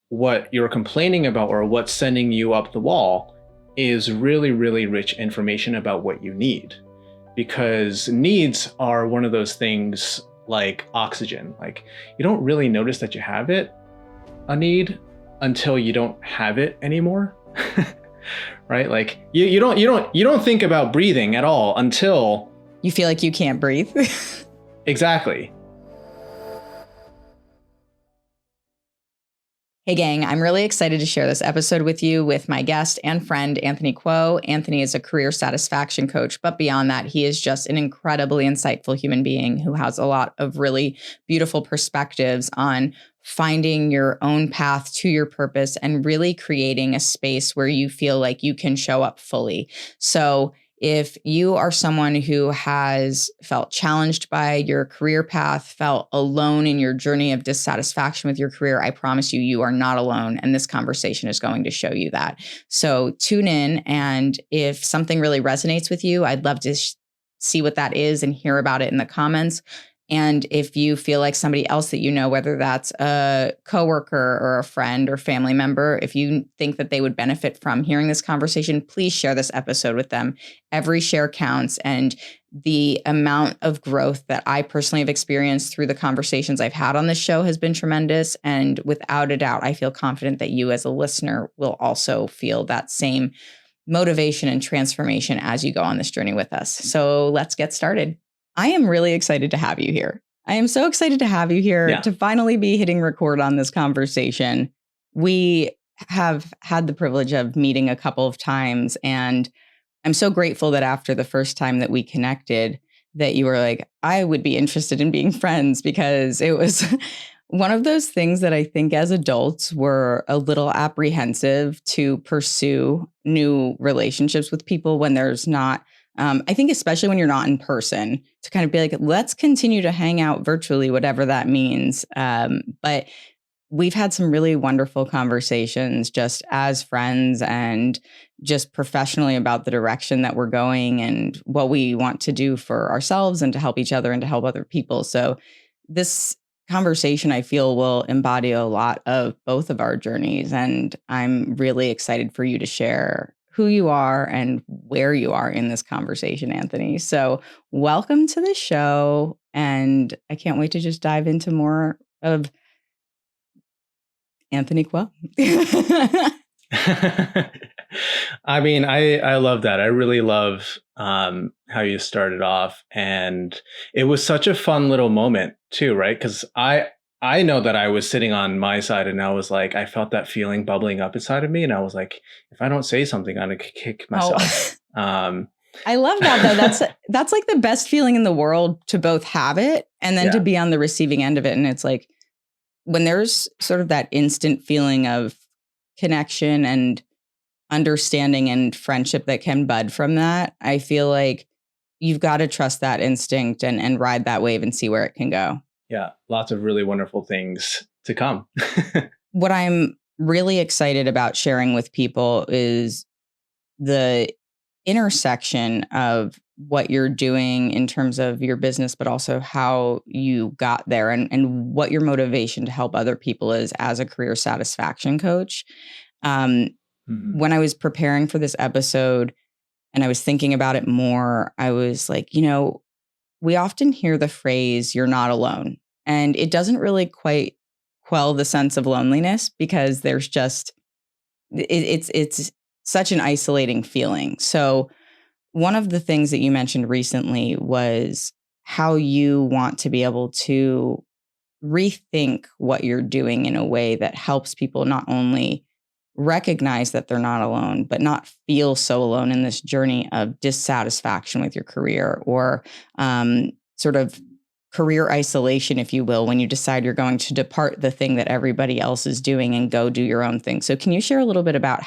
what you're complaining about or what's sending you up the wall is really, really rich information about what you need. Because needs are one of those things like oxygen. Like, you don't really notice that you have a need until you don't have it anymore. Right? Like you don't think about breathing at all until you feel like you can't breathe. Exactly. Hey gang, I'm really excited to share this episode with you with my guest and friend, Anthony Kuo. Anthony is a career satisfaction coach, but beyond that, he is just an incredibly insightful human being who has a lot of really beautiful perspectives on finding your own path to your purpose and really creating a space where you feel like you can show up fully. So if you are someone who has felt challenged by your career path, felt alone in your journey of dissatisfaction with your career, I promise you, you are not alone. And this conversation is going to show you that. So tune in. And if something really resonates with you, I'd love to see what that is and hear about it in the comments. And if you feel like somebody else that you know, whether that's a coworker or a friend or family member, if you think that they would benefit from hearing this conversation, please share this episode with them. Every share counts. And the amount of growth that I personally have experienced through the conversations I've had on this show has been tremendous. And without a doubt, I feel confident that you as a listener will also feel that same motivation and transformation as you go on this journey with us. So let's get started. I am really excited to have you here. I am so excited to have you here to finally be hitting record on this conversation. We have had the privilege of meeting a couple of times, and I'm so grateful that after the first time that we connected, that you were like, I would be interested in being friends, because it was one of those things that I think as adults we're a little apprehensive to pursue new relationships with people when there's not I think especially when you're not in person, to kind of be like, let's continue to hang out virtually, whatever that means. But we've had some really wonderful conversations just as friends and just professionally about the direction that we're going and what we want to do for ourselves and to help each other and to help other people. So this conversation, I feel, will embody a lot of both of our journeys. And I'm really excited for you to share who you are and where you are in this conversation, Anthony. So welcome to the show. And I can't wait to just dive into more of Anthony Kuo. I mean, I love that. I really love how you started off. And it was such a fun little moment too, right? Because I know that I was sitting on my side and I was like, I felt that feeling bubbling up inside of me. And I was like, if I don't say something, I'm going to kick myself. I love that though. That's like the best feeling in the world, to both have it and then to be on the receiving end of it. And it's like, when there's sort of that instant feeling of connection and understanding and friendship that can bud from that, I feel like you've got to trust that instinct and ride that wave and see where it can go. Yeah, lots of really wonderful things to come. What I'm really excited about sharing with people is the intersection of what you're doing in terms of your business, but also how you got there and what your motivation to help other people is as a career satisfaction coach. When I was preparing for this episode and I was thinking about it more, I was like, we often hear the phrase, you're not alone. And it doesn't really quite quell the sense of loneliness, because there's just, it's such an isolating feeling. So one of the things that you mentioned recently was how you want to be able to rethink what you're doing in a way that helps people not only recognize that they're not alone, but not feel so alone in this journey of dissatisfaction with your career, or sort of career isolation, if you will, when you decide you're going to depart the thing that everybody else is doing and go do your own thing. So can you share a little bit about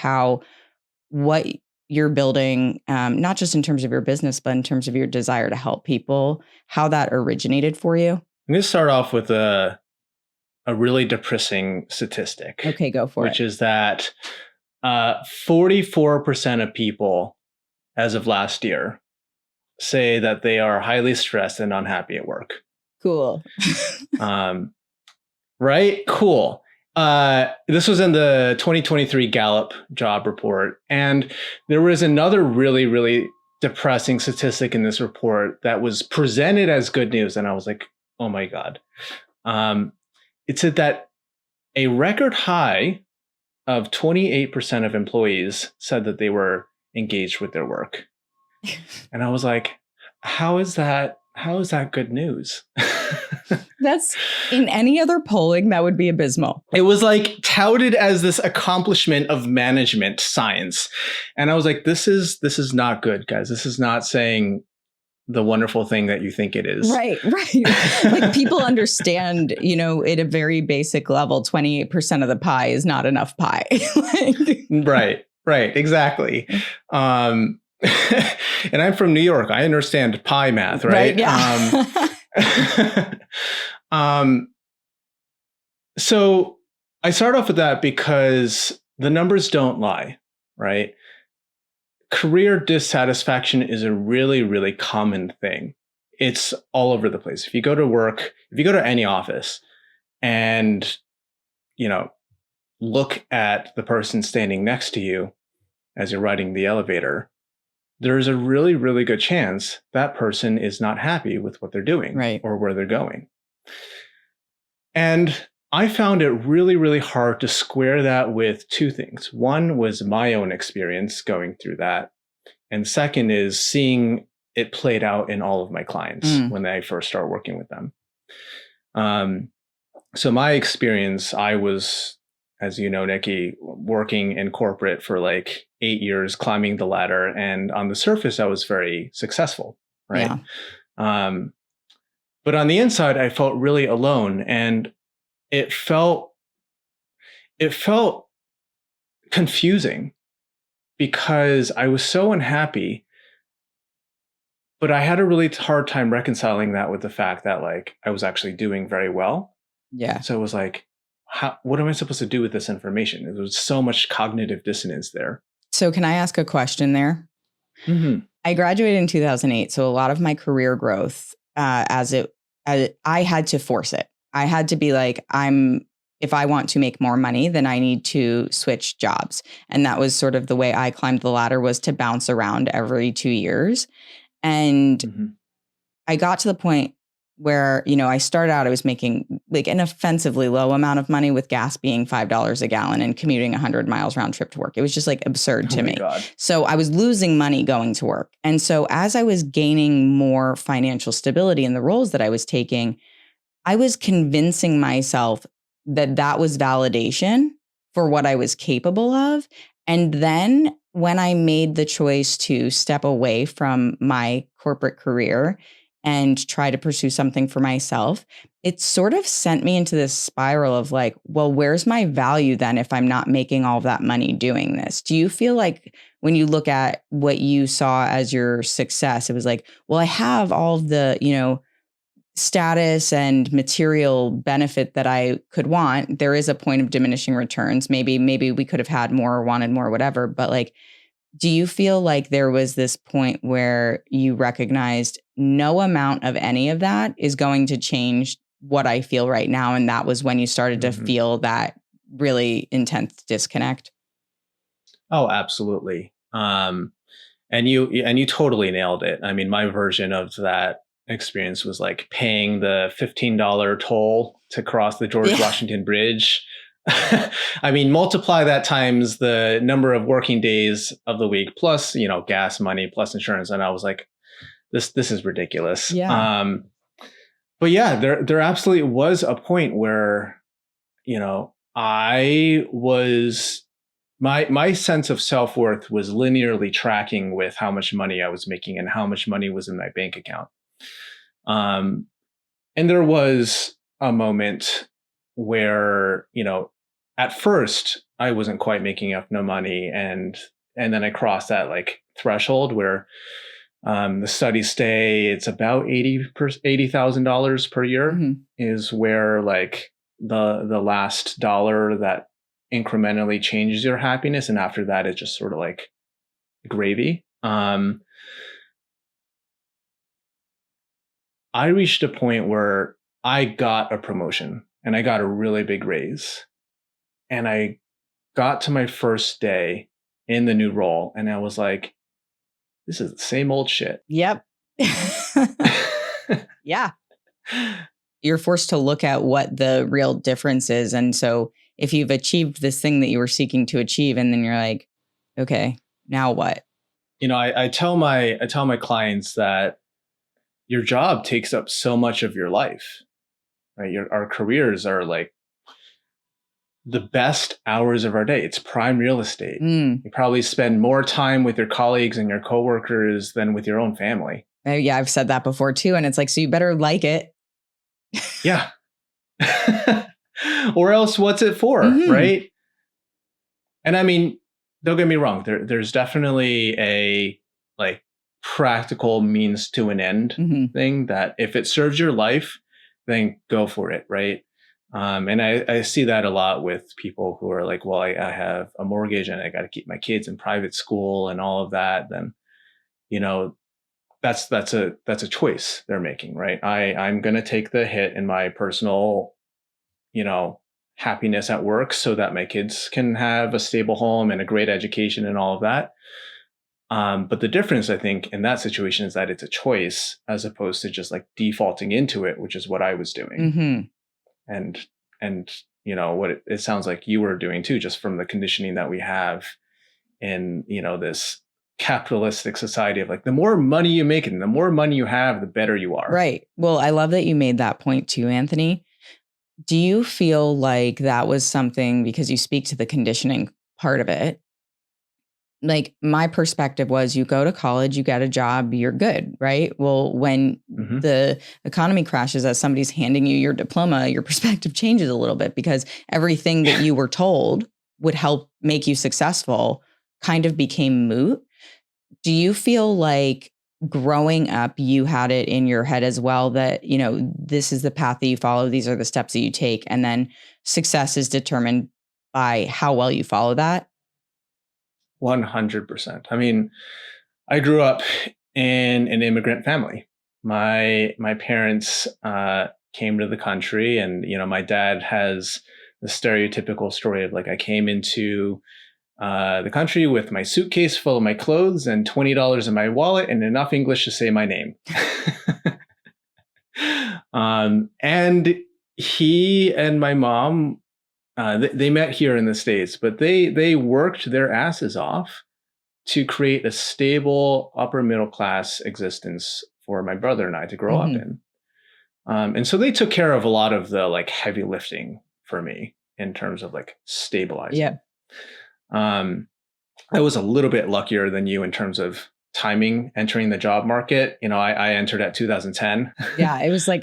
what you're building, not just in terms of your business, but in terms of your desire to help people, how that originated for you? I'm going to start off with a really depressing statistic. Okay, go for it. Which is that 44% of people as of last year say that they are highly stressed and unhappy at work. Cool. Right? Cool. This was in the 2023 Gallup job report. And there was another really, really depressing statistic in this report that was presented as good news. And I was like, oh my God. It said that a record high of 28% of employees said that they were engaged with their work. And I was like, how is that good news? That's in any other polling, that would be abysmal. It was like touted as this accomplishment of management science. And I was like, this is not good, guys. This is not saying the wonderful thing that you think it is. Right. Like people understand, at a very basic level, 28% of the pie is not enough pie. Right. Exactly. And I'm from New York. I understand pie math, right? Yeah. So I start off with that because the numbers don't lie, right? Career dissatisfaction is a really, really common thing. It's all over the place. If you go to work, if you go to any office and, look at the person standing next to you as you're riding the elevator, there's a really, really good chance that person is not happy with what they're doing or where they're going. And I found it really, really hard to square that with two things. One was my own experience going through that. And second is seeing it played out in all of my clients when I first started working with them. So my experience, I was, as you know, Nikki, working in corporate for like 8 years, climbing the ladder. And on the surface, I was very successful, right? Yeah. But on the inside, I felt really alone. And it felt confusing because I was so unhappy, but I had a really hard time reconciling that with the fact that like I was actually doing very well. Yeah. So it was like, what am I supposed to do with this information? There was so much cognitive dissonance there. So can I ask a question there? Mm-hmm. I graduated in 2008. So a lot of my career growth, I had to force it. I had to be like, if I want to make more money, then I need to switch jobs. And that was sort of the way I climbed the ladder, was to bounce around every 2 years. And I got to the point where, I started out, I was making like an offensively low amount of money, with gas being $5 a gallon and commuting 100 miles round trip to work. It was just like absurd to me. God. So I was losing money going to work. And so as I was gaining more financial stability in the roles that I was taking, I was convincing myself that that was validation for what I was capable of. And then when I made the choice to step away from my corporate career and try to pursue something for myself, it sort of sent me into this spiral of like, well, where's my value then if I'm not making all of that money doing this? Do you feel like when you look at what you saw as your success, it was like, well, I have all of the, status and material benefit that I could want. There is a point of diminishing returns. Maybe we could have had more or wanted more, whatever. But like, do you feel like there was this point where you recognized no amount of any of that is going to change what I feel right now? And that was when you started to feel that really intense disconnect? Oh, absolutely. And you totally nailed it. I mean, my version of that experience was like paying the $15 toll to cross the George Washington Bridge. I mean, multiply that times the number of working days of the week, plus, gas money, plus insurance. And I was like, this is ridiculous. Yeah. But yeah, there absolutely was a point where, I was, my sense of self-worth was linearly tracking with how much money I was making and how much money was in my bank account. And there was a moment where, at first I wasn't quite making enough money. And then I crossed that like threshold where the studies say it's about $80,000 per year is where like the last dollar that incrementally changes your happiness. And after that, it's just sort of like gravy. I reached a point where I got a promotion and I got a really big raise. And I got to my first day in the new role, and I was like, this is the same old shit. Yep. Yeah. You're forced to look at what the real difference is. And so if you've achieved this thing that you were seeking to achieve, and then you're like, okay, now what? I tell my clients that your job takes up so much of your life, right? Our careers are like the best hours of our day. It's prime real estate. You probably spend more time with your colleagues and your coworkers than with your own family. Yeah, I've said that before too. And it's like, so you better like it. Yeah. Or else what's it for, right? And I mean, don't get me wrong. There's definitely a like practical means to an end thing that if it serves your life, then go for it, right? And I see that a lot with people who are like, well, I have a mortgage and I got to keep my kids in private school and all of that. Then, that's a choice they're making, right? I'm going to take the hit in my personal, happiness at work so that my kids can have a stable home and a great education and all of that. But the difference, I think, in that situation is that it's a choice as opposed to just like defaulting into it, which is what I was doing. And what it sounds like you were doing too, just from the conditioning that we have in, this capitalistic society of like, the more money you make and the more money you have, the better you are. Right. Well, I love that you made that point too, Anthony. Do you feel like that was something, because you speak to the conditioning part of it? Like my perspective was you go to college, you get a job, you're good, right? Well, when the economy crashes as somebody's handing you your diploma, your perspective changes a little bit because everything that you were told would help make you successful kind of became moot. Do you feel like growing up, you had it in your head as well that, this is the path that you follow, these are the steps that you take, and then success is determined by how well you follow that? 100%. I mean, I grew up in an immigrant family. My parents came to the country, and my dad has the stereotypical story of like, I came into the country with my suitcase full of my clothes and $20 in my wallet and enough English to say my name. And he and my mom, they met here in the States, but they worked their asses off to create a stable upper middle class existence for my brother and I to grow up in. And so they took care of a lot of the like heavy lifting for me in terms of like stabilizing. Yeah. I was a little bit luckier than you in terms of timing entering the job market. I entered at 2010. Yeah, it was like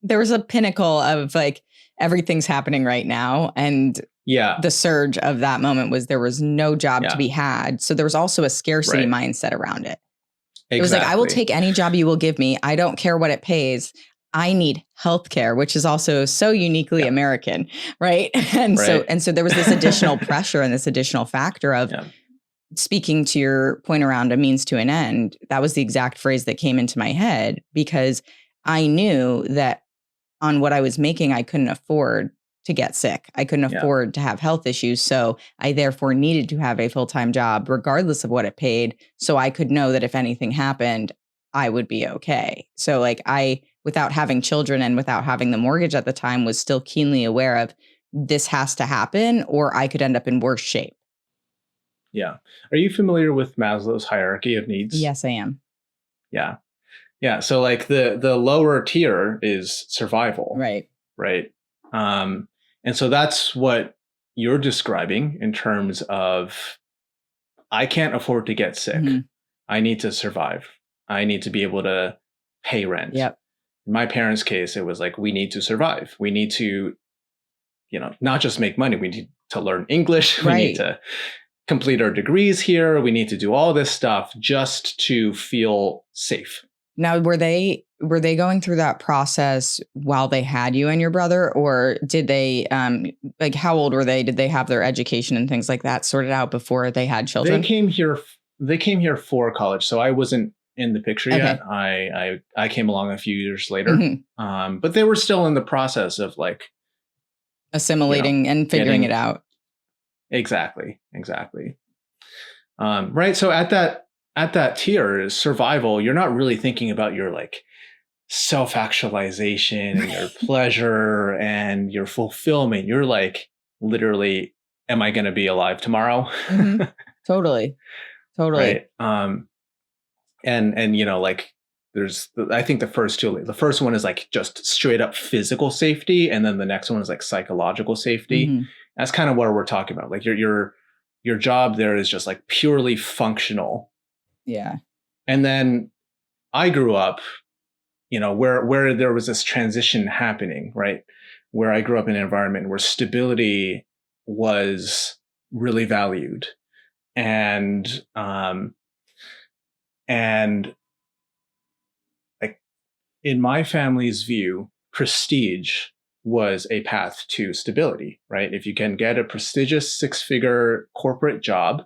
there was a pinnacle of like everything's happening right now, and the surge of that moment was there was no job to be had. So there was also a scarcity mindset around it. Exactly. It was like, I will take any job you will give me. I don't care what it pays. I need healthcare, which is also so uniquely American, right? And so there was this additional pressure and this additional factor of speaking to your point around a means to an end. That was the exact phrase that came into my head because I knew that on what I was making, I couldn't afford to get sick. I couldn't afford to have health issues. So I therefore needed to have a full-time job, regardless of what it paid. So I could know that if anything happened, I would be okay. So like without having children and without having the mortgage at the time, was still keenly aware of this has to happen or I could end up in worse shape. Yeah. Are you familiar with Maslow's hierarchy of needs? Yes, I am. Yeah. Yeah. So like the lower tier is survival. Right. Right. And so that's what you're describing in terms of, I can't afford to get sick. I need to survive. I need to be able to pay rent. Yep. In my parents' case, it was like, we need to survive. We need to, not just make money. We need to learn English. We need to complete our degrees here. We need to do all this stuff just to feel safe. Now, were they going through that process while they had you and your brother, or did they, like, how old were they? Did they have their education and things like that sorted out before they had children? They came here for college. So I wasn't in the picture yet. I came along a few years later. But they were still in the process of like assimilating and figuring it out. Exactly. Right. So at that tier, survival, you're not really thinking about your like self-actualization and your pleasure and your fulfillment. You're like, literally, am I going to be alive tomorrow? Mm-hmm. Totally. Right. And like I think the first one is like just straight up physical safety, and then the next one is like psychological safety. Mm-hmm. That's kind of what we're talking about. Like your job there is just like purely functional. Yeah. And then I grew up, where there was this transition happening, right? Where I grew up in an environment where stability was really valued. And like in my family's view, prestige was a path to stability, right? If you can get a prestigious 6-figure corporate job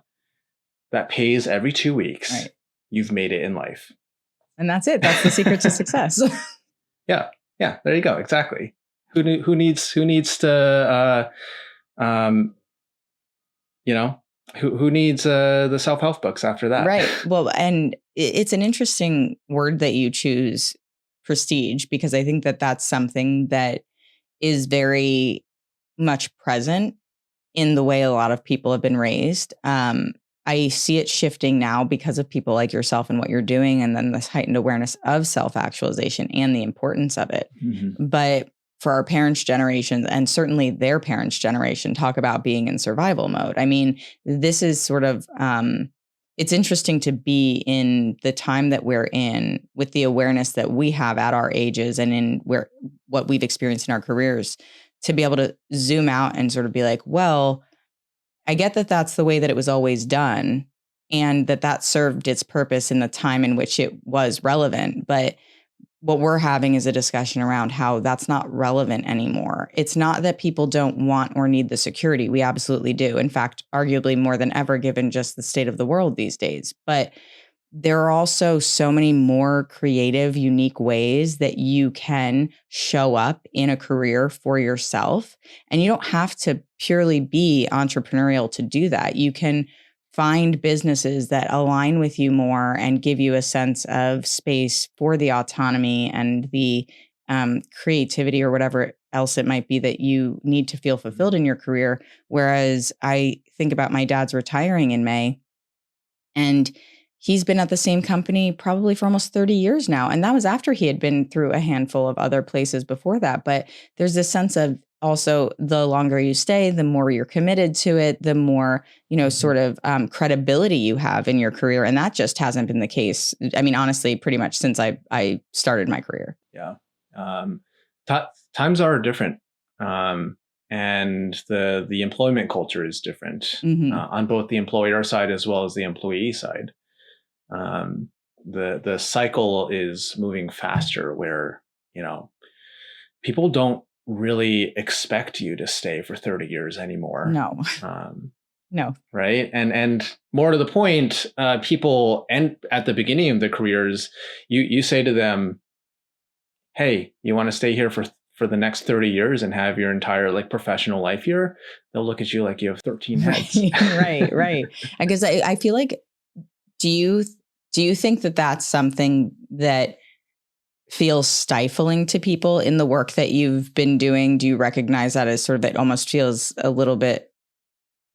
that pays every 2 weeks, right, you've made it in life. And that's it. That's the secret to success. Yeah. There you go. Exactly. Who needs to, who needs the self-help books after that? Right. Well, and it's an interesting word that you choose, prestige, because I think that that's something that is very much present in the way a lot of people have been raised. I see it shifting now because of people like yourself and what you're doing, and then this heightened awareness of self-actualization and the importance of it. Mm-hmm. But for our parents' generations, and certainly their parents' generation, talk about being in survival mode. I mean, this is sort of, it's interesting to be in the time that we're in with the awareness that we have at our ages and in what we've experienced in our careers, to be able to zoom out and sort of be like, well, I get that that's the way that it was always done, and that served its purpose in the time in which it was relevant. But what we're having is a discussion around how that's not relevant anymore. It's not that people don't want or need the security. We absolutely do. In fact, arguably more than ever, given just the state of the world these days. But there are also so many more creative, unique ways that you can show up in a career for yourself. And you don't have to purely be entrepreneurial to do that. You can find businesses that align with you more and give you a sense of space for the autonomy and the creativity or whatever else it might be that you need to feel fulfilled in your career. Whereas I think about my dad's retiring in May, and he's been at the same company probably for almost 30 years now. And that was after he had been through a handful of other places before that. But there's this sense of also, the longer you stay, the more you're committed to it, the more, sort of credibility you have in your career. And that just hasn't been the case. I mean, honestly, pretty much since I started my career. Yeah. Times are different. And the employment culture is different, mm-hmm. On both the employer side as well as the employee side. The cycle is moving faster, where people don't really expect you to stay for 30 years anymore. No. No. Right. And more to the point, people, and at the beginning of their careers, you say to them, hey, you want to stay here for the next 30 years and have your entire like professional life here? They'll look at you like you have 13 heads. Right. I guess I feel like, do you think that that's something that feels stifling to people in the work that you've been doing? Do you recognize that as sort of, it almost feels a little bit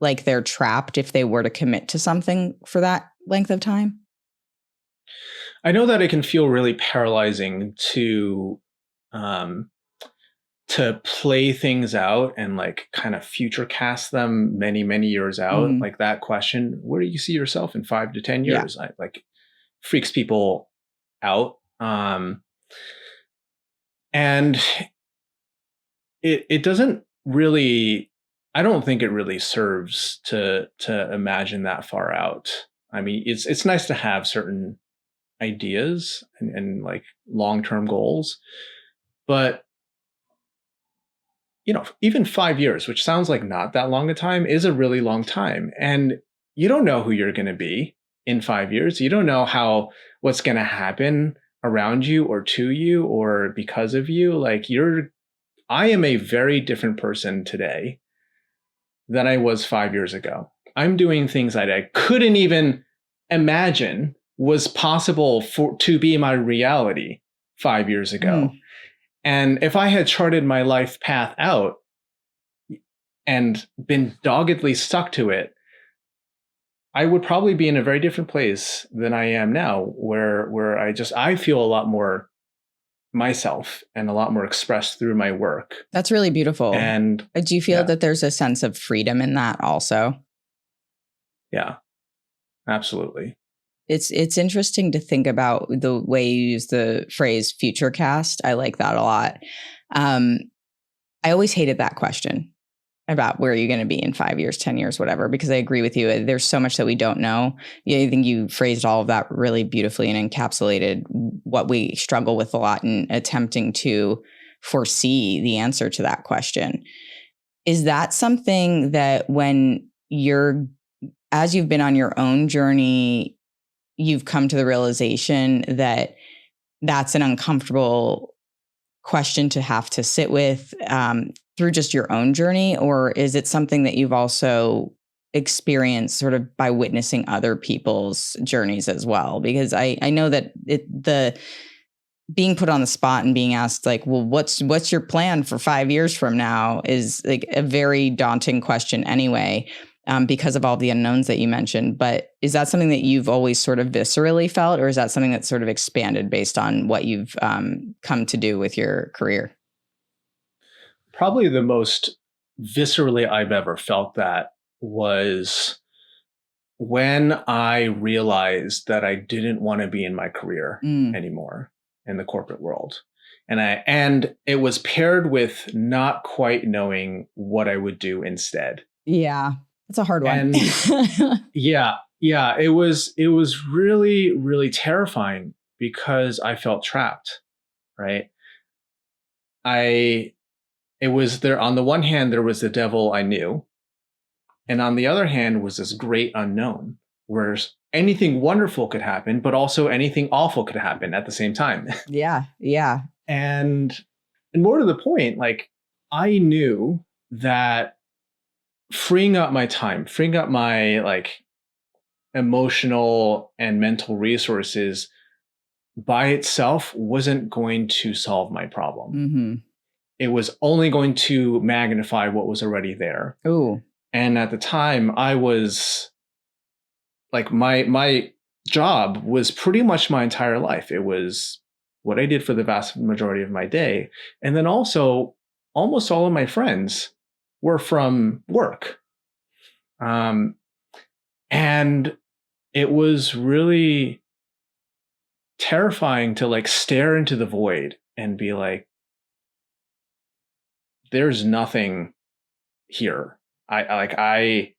like they're trapped if they were to commit to something for that length of time? I know that it can feel really paralyzing to play things out and like kind of future cast them many, many years out. Mm-hmm. Like that question, where do you see yourself in 5 to 10 years? Yeah. Like freaks people out. And it doesn't really, I don't think it really serves to imagine that far out. I mean, it's nice to have certain ideas and like long-term goals, but even 5 years, which sounds like not that long a time, is a really long time. And you don't know who you're going to be in 5 years. You don't know what's going to happen around you or to you or because of you. Like you're I am a very different person today than I was 5 years ago. I'm doing things that I couldn't even imagine was possible to be my reality 5 years ago. And if I had charted my life path out and been doggedly stuck to it, I would probably be in a very different place than I am now, where I feel a lot more myself and a lot more expressed through my work. That's really beautiful. And do you feel that there's a sense of freedom in that also? Yeah, absolutely. It's interesting to think about the way you use the phrase future cast. I like that a lot. I always hated that question about where are you going to be in 5 years, 10 years, whatever, because I agree with you. There's so much that we don't know. Yeah, I think you phrased all of that really beautifully and encapsulated what we struggle with a lot in attempting to foresee the answer to that question. Is that something that as you've been on your own journey, you've come to the realization that that's an uncomfortable question to have to sit with through just your own journey? Or is it something that you've also experienced sort of by witnessing other people's journeys as well? Because I know that the being put on the spot and being asked like, well, what's your plan for 5 years from now is like a very daunting question anyway, because of all the unknowns that you mentioned. But is that something that you've always sort of viscerally felt, or is that something that's sort of expanded based on what you've come to do with your career? Probably the most viscerally I've ever felt that was when I realized that I didn't want to be in my career anymore in the corporate world. And it was paired with not quite knowing what I would do instead. Yeah. That's a hard one. And yeah, it was really, really terrifying because I felt trapped, right? It was there, on the one hand, there was the devil I knew. And on the other hand was this great unknown, where anything wonderful could happen, but also anything awful could happen at the same time. Yeah. And more to the point, like, I knew that freeing up my time, freeing up my like emotional and mental resources by itself wasn't going to solve my problem. Mm-hmm. It was only going to magnify what was already there. Ooh. And at the time, I was like, my job was pretty much my entire life. It was what I did for the vast majority of my day. And then also, almost all of my friends were from work. And it was really terrifying to like stare into the void and be like, there's nothing here. I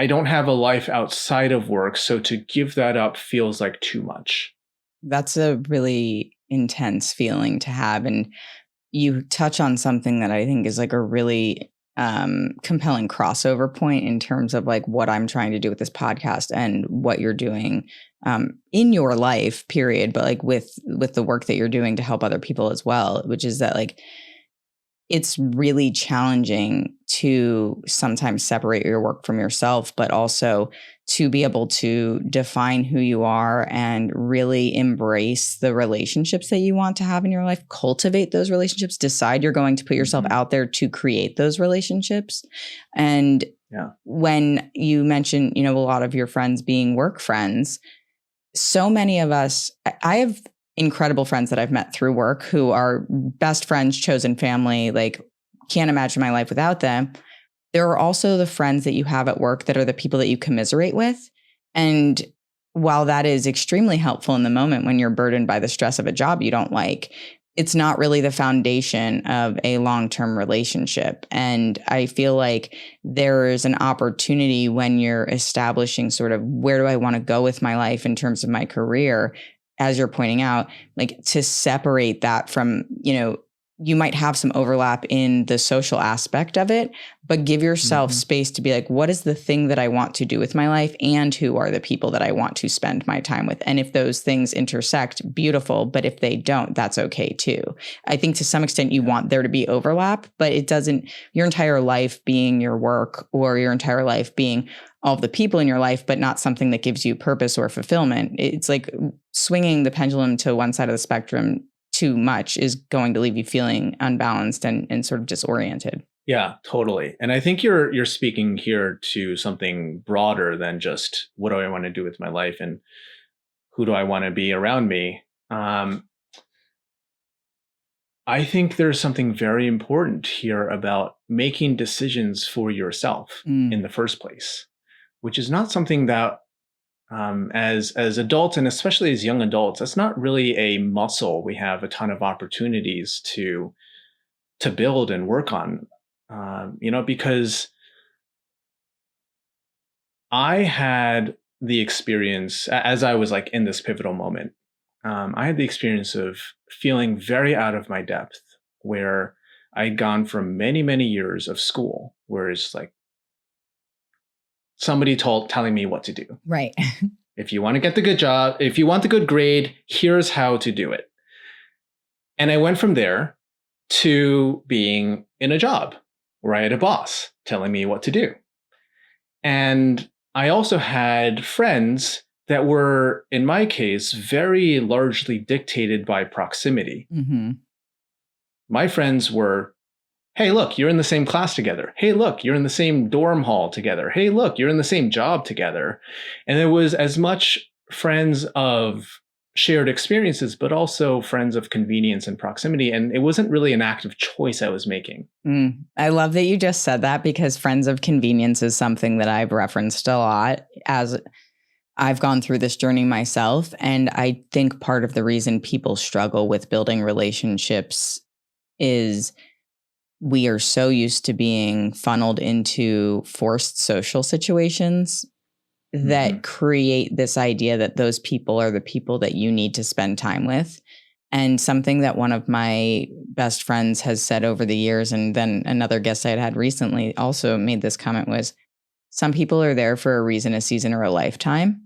don't have a life outside of work, so to give that up feels like too much. That's a really intense feeling to have. And you touch on something that I think is like a really compelling crossover point in terms of like what I'm trying to do with this podcast and what you're doing in your life, period. But like with the work that you're doing to help other people as well, which is that like, it's really challenging to sometimes separate your work from yourself, but also to be able to define who you are and really embrace the relationships that you want to have in your life, cultivate those relationships, decide you're going to put yourself out there to create those relationships. And when you mention, a lot of your friends being work friends, so many of us, I have incredible friends that I've met through work who are best friends, chosen family, like can't imagine my life without them. There are also the friends that you have at work that are the people that you commiserate with. And while that is extremely helpful in the moment when you're burdened by the stress of a job you don't like, it's not really the foundation of a long-term relationship. And I feel like there is an opportunity when you're establishing sort of where do I want to go with my life in terms of my career, as you're pointing out, like to separate that from, you might have some overlap in the social aspect of it, but give yourself space to be like, what is the thing that I want to do with my life? And who are the people that I want to spend my time with? And if those things intersect, beautiful. But if they don't, that's okay too. I think to some extent you want there to be overlap, but it doesn't, your entire life being your work or your entire life being all of the people in your life, but not something that gives you purpose or fulfillment. It's like swinging the pendulum to one side of the spectrum too much is going to leave you feeling unbalanced and sort of disoriented. Yeah, totally. And I think you're speaking here to something broader than just what do I want to do with my life and who do I want to be around me. I think there's something very important here about making decisions for yourself in the first place, which is not something that as adults, and especially as young adults, that's not really a muscle we have a ton of opportunities to build and work on. Because I had the experience as I was like in this pivotal moment. I had the experience of feeling very out of my depth, where I'd gone from many, many years of school, where it's like somebody telling me what to do. Right. If you want to get the good job, if you want the good grade, here's how to do it. And I went from there to being in a job where I had a boss telling me what to do. And I also had friends that were, in my case, very largely dictated by proximity. My friends were, hey, look, you're in the same class together. Hey, look, you're in the same dorm hall together. Hey, look, you're in the same job together. And it was as much friends of shared experiences, but also friends of convenience and proximity. And it wasn't really an active choice I was making. I love that you just said that, because friends of convenience is something that I've referenced a lot as I've gone through this journey myself. And I think part of the reason people struggle with building relationships is we are so used to being funneled into forced social situations that create this idea that those people are the people that you need to spend time with. And something that one of my best friends has said over the years, and then another guest I had recently also made this comment, was some people are there for a reason, a season, or a lifetime.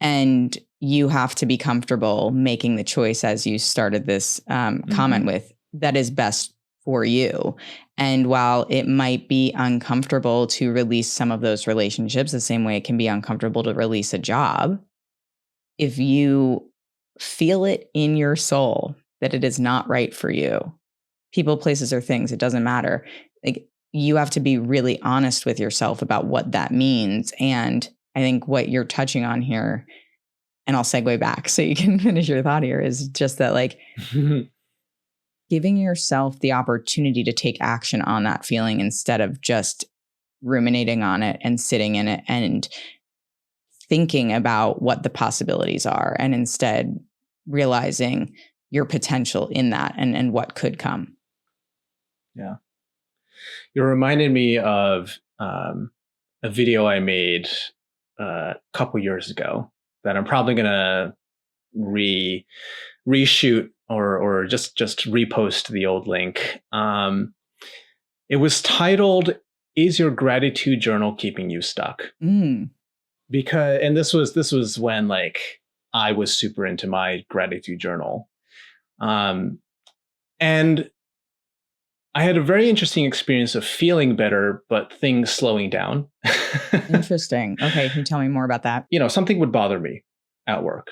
And you have to be comfortable making the choice, as you started this comment with, that is best for you. And while it might be uncomfortable to release some of those relationships, the same way it can be uncomfortable to release a job, if you feel it in your soul that it is not right for you, people, places, or things, it doesn't matter. Like, you have to be really honest with yourself about what that means. And I think what you're touching on here, and I'll segue back so you can finish your thought here, is just that, like, giving yourself the opportunity to take action on that feeling instead of just ruminating on it and sitting in it and thinking about what the possibilities are, and instead realizing your potential in that and what could come. Yeah. You reminded me of a video I made a couple years ago that I'm probably going to reshoot or just repost the old link. It was titled, "Is Your Gratitude Journal Keeping You Stuck?" Because, and this was when, like, I was super into my gratitude journal. And I had a very interesting experience of feeling better, but things slowing down. Interesting. Okay. Can you tell me more about that? Something would bother me at work.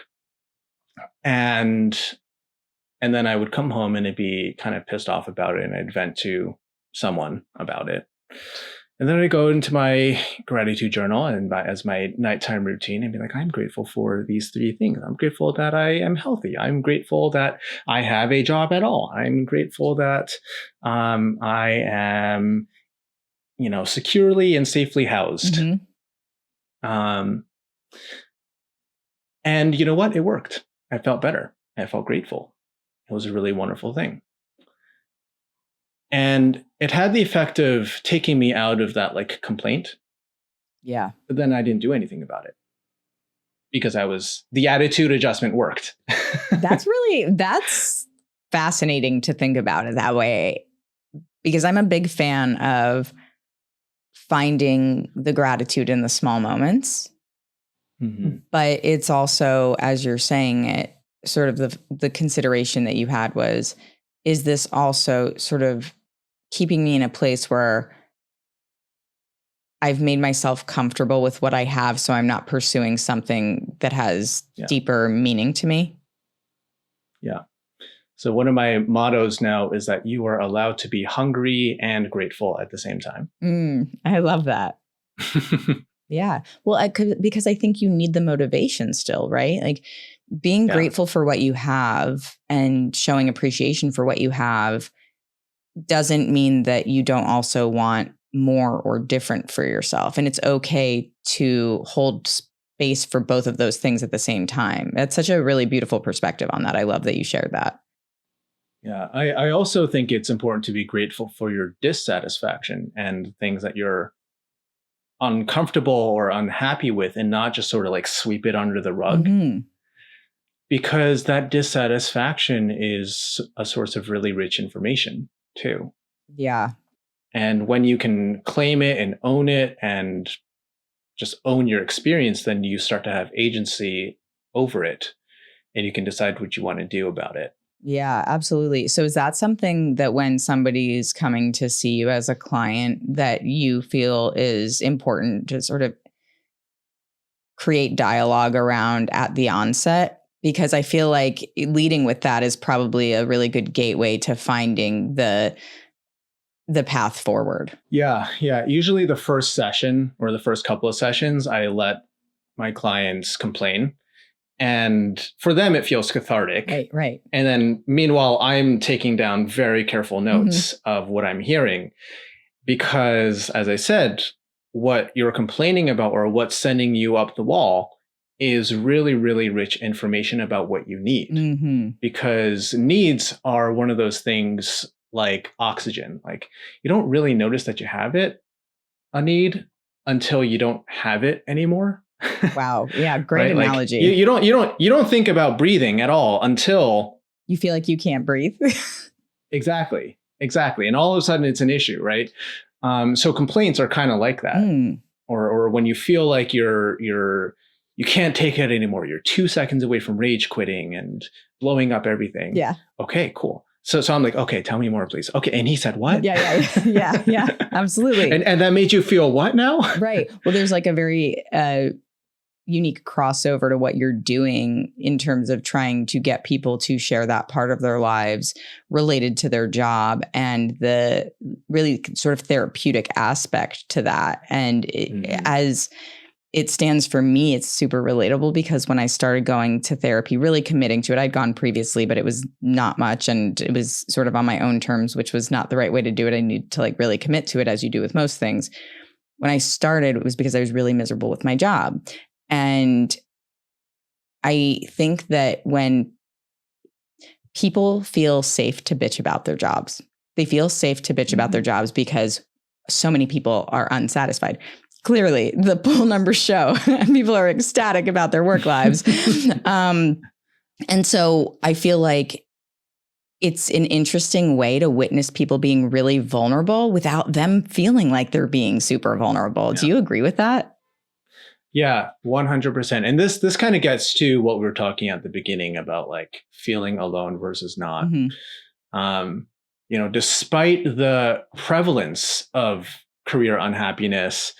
And then I would come home and I'd be kind of pissed off about it, and I'd vent to someone about it. And then I'd go into my gratitude journal and as my nighttime routine and be like, I'm grateful for these 3 things. I'm grateful that I am healthy. I'm grateful that I have a job at all. I'm grateful that I am, securely and safely housed. And you know what? It worked. I felt better. I felt grateful. It was a really wonderful thing. And it had the effect of taking me out of that, like, complaint. Yeah. But then I didn't do anything about it because the attitude adjustment worked. That's fascinating to think about it that way, because I'm a big fan of finding the gratitude in the small moments. Mhm. But it's also, as you're saying it, sort of the consideration that you had was, is this also sort of keeping me in a place where I've made myself comfortable with what I have, so I'm not pursuing something that has deeper meaning to me? Yeah. So one of my mottos now is that you are allowed to be hungry and grateful at the same time. I love that. Yeah. Well, because I think you need the motivation still, right? Like being grateful for what you have and showing appreciation for what you have doesn't mean that you don't also want more or different for yourself. And it's okay to hold space for both of those things at the same time. That's such a really beautiful perspective on that. I love that you shared that. Yeah. I also think it's important to be grateful for your dissatisfaction and things that you're uncomfortable or unhappy with, and not just sort of like sweep it under the rug. Because that dissatisfaction is a source of really rich information too. Yeah. And when you can claim it and own it and just own your experience, then you start to have agency over it and you can decide what you want to do about it. Yeah, absolutely. So is that something that when somebody is coming to see you as a client that you feel is important to sort of create dialogue around at the onset? Because I feel like leading with that is probably a really good gateway to finding the path forward. Yeah. Usually the first session or the first couple of sessions, I let my clients complain. And for them, it feels cathartic. Right. And then meanwhile, I'm taking down very careful notes of what I'm hearing. Because as I said, what you're complaining about or what's sending you up the wall is really, really rich information about what you need. Because needs are one of those things like oxygen. Like you don't really notice that you have a need until you don't have it anymore. Wow. Yeah. Great Right? analogy. Like you don't think about breathing at all until you feel like you can't breathe. Exactly. And all of a sudden it's an issue, right? So complaints are kind of like that. Or when you feel like you can't take it anymore. You're 2 seconds away from rage quitting and blowing up everything. Yeah. Okay, cool. So I'm like, okay, tell me more, please. Okay. And he said, what? Yeah, absolutely. And that made you feel what now? Right. Well, there's like a very unique crossover to what you're doing in terms of trying to get people to share that part of their lives related to their job and the really sort of therapeutic aspect to that. And as it stands for me, it's super relatable because when I started going to therapy, really committing to it, I'd gone previously, but it was not much. And it was sort of on my own terms, which was not the right way to do it. I need to like really commit to it as you do with most things. When I started, it was because I was really miserable with my job. And I think that when people feel safe to bitch about their jobs, they feel safe to bitch about their jobs because so many people are unsatisfied. Clearly, the poll numbers show people are ecstatic about their work lives. And so I feel like it's an interesting way to witness people being really vulnerable without them feeling like they're being super vulnerable. Yeah. Do you agree with that? Yeah, 100%. And this kind of gets to what we were talking at the beginning about like feeling alone versus not. Despite the prevalence of career unhappiness,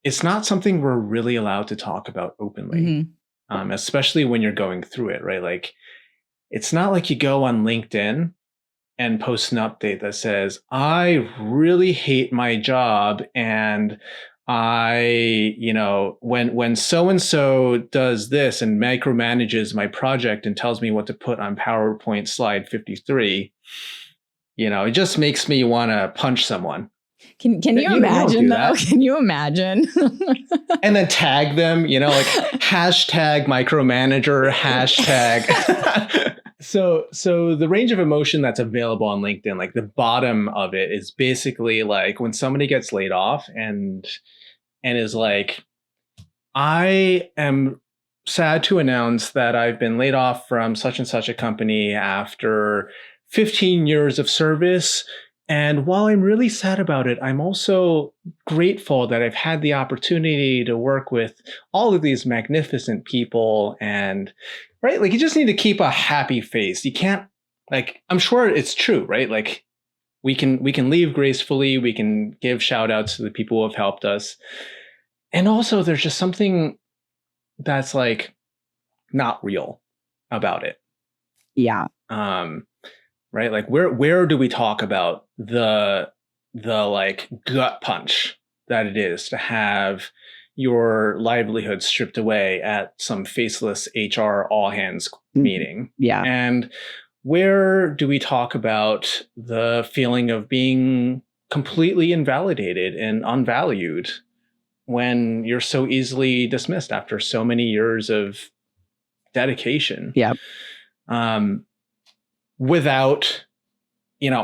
it's not something we're really allowed to talk about openly, especially when you're going through it, right? Like, it's not like you go on LinkedIn and post an update that says, I really hate my job and when so-and-so does this and micromanages my project and tells me what to put on PowerPoint slide 53, it just makes me want to punch someone. Can you imagine though? Can you imagine? And then tag them, like hashtag micromanager, hashtag. So the range of emotion that's available on LinkedIn, like the bottom of it is basically like when somebody gets laid off and is like, I am sad to announce that I've been laid off from such and such a company after 15 years of service. And while I'm really sad about it, I'm also grateful that I've had the opportunity to work with all of these magnificent people. And right, like you just need to keep a happy face. You can't, like, I'm sure it's true, right? Like we can leave gracefully. We can give shout outs to the people who have helped us. And also there's just something that's like not real about it. Yeah. Right? Like where do we talk about the like gut punch that it is to have your livelihood stripped away at some faceless HR all hands meeting? Yeah. And where do we talk about the feeling of being completely invalidated and unvalued when you're so easily dismissed after so many years of dedication? Yeah. Without,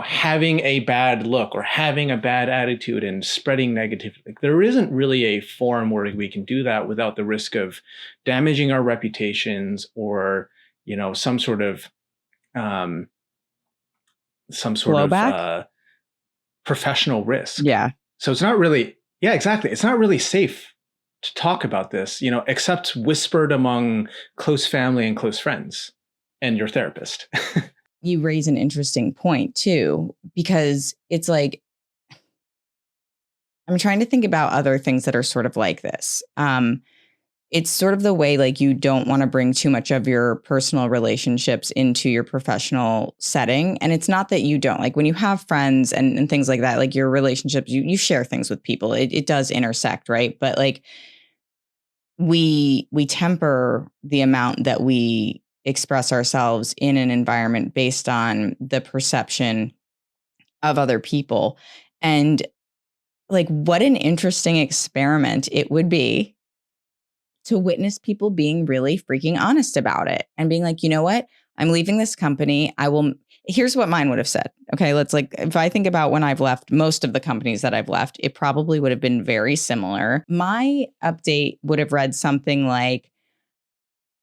having a bad look or having a bad attitude and spreading negativity. Like, there isn't really a forum where we can do that without the risk of damaging our reputations or, some sort of blowback? Professional risk. Yeah. So it's not really, yeah, exactly. It's not really safe to talk about this, except whispered among close family and close friends and your therapist. You raise an interesting point too, because it's like, I'm trying to think about other things that are sort of like this. It's sort of the way like you don't want to bring too much of your personal relationships into your professional setting. And it's not that you don't, like when you have friends and things like that, like your relationships, you share things with people. It does intersect, right? But like we temper the amount that we express ourselves in an environment based on the perception of other people. And like, what an interesting experiment it would be to witness people being really freaking honest about it and being like, you know what? I'm leaving this company. Here's what mine would have said. Okay. If I think about when I've left most of the companies that I've left, it probably would have been very similar. My update would have read something like,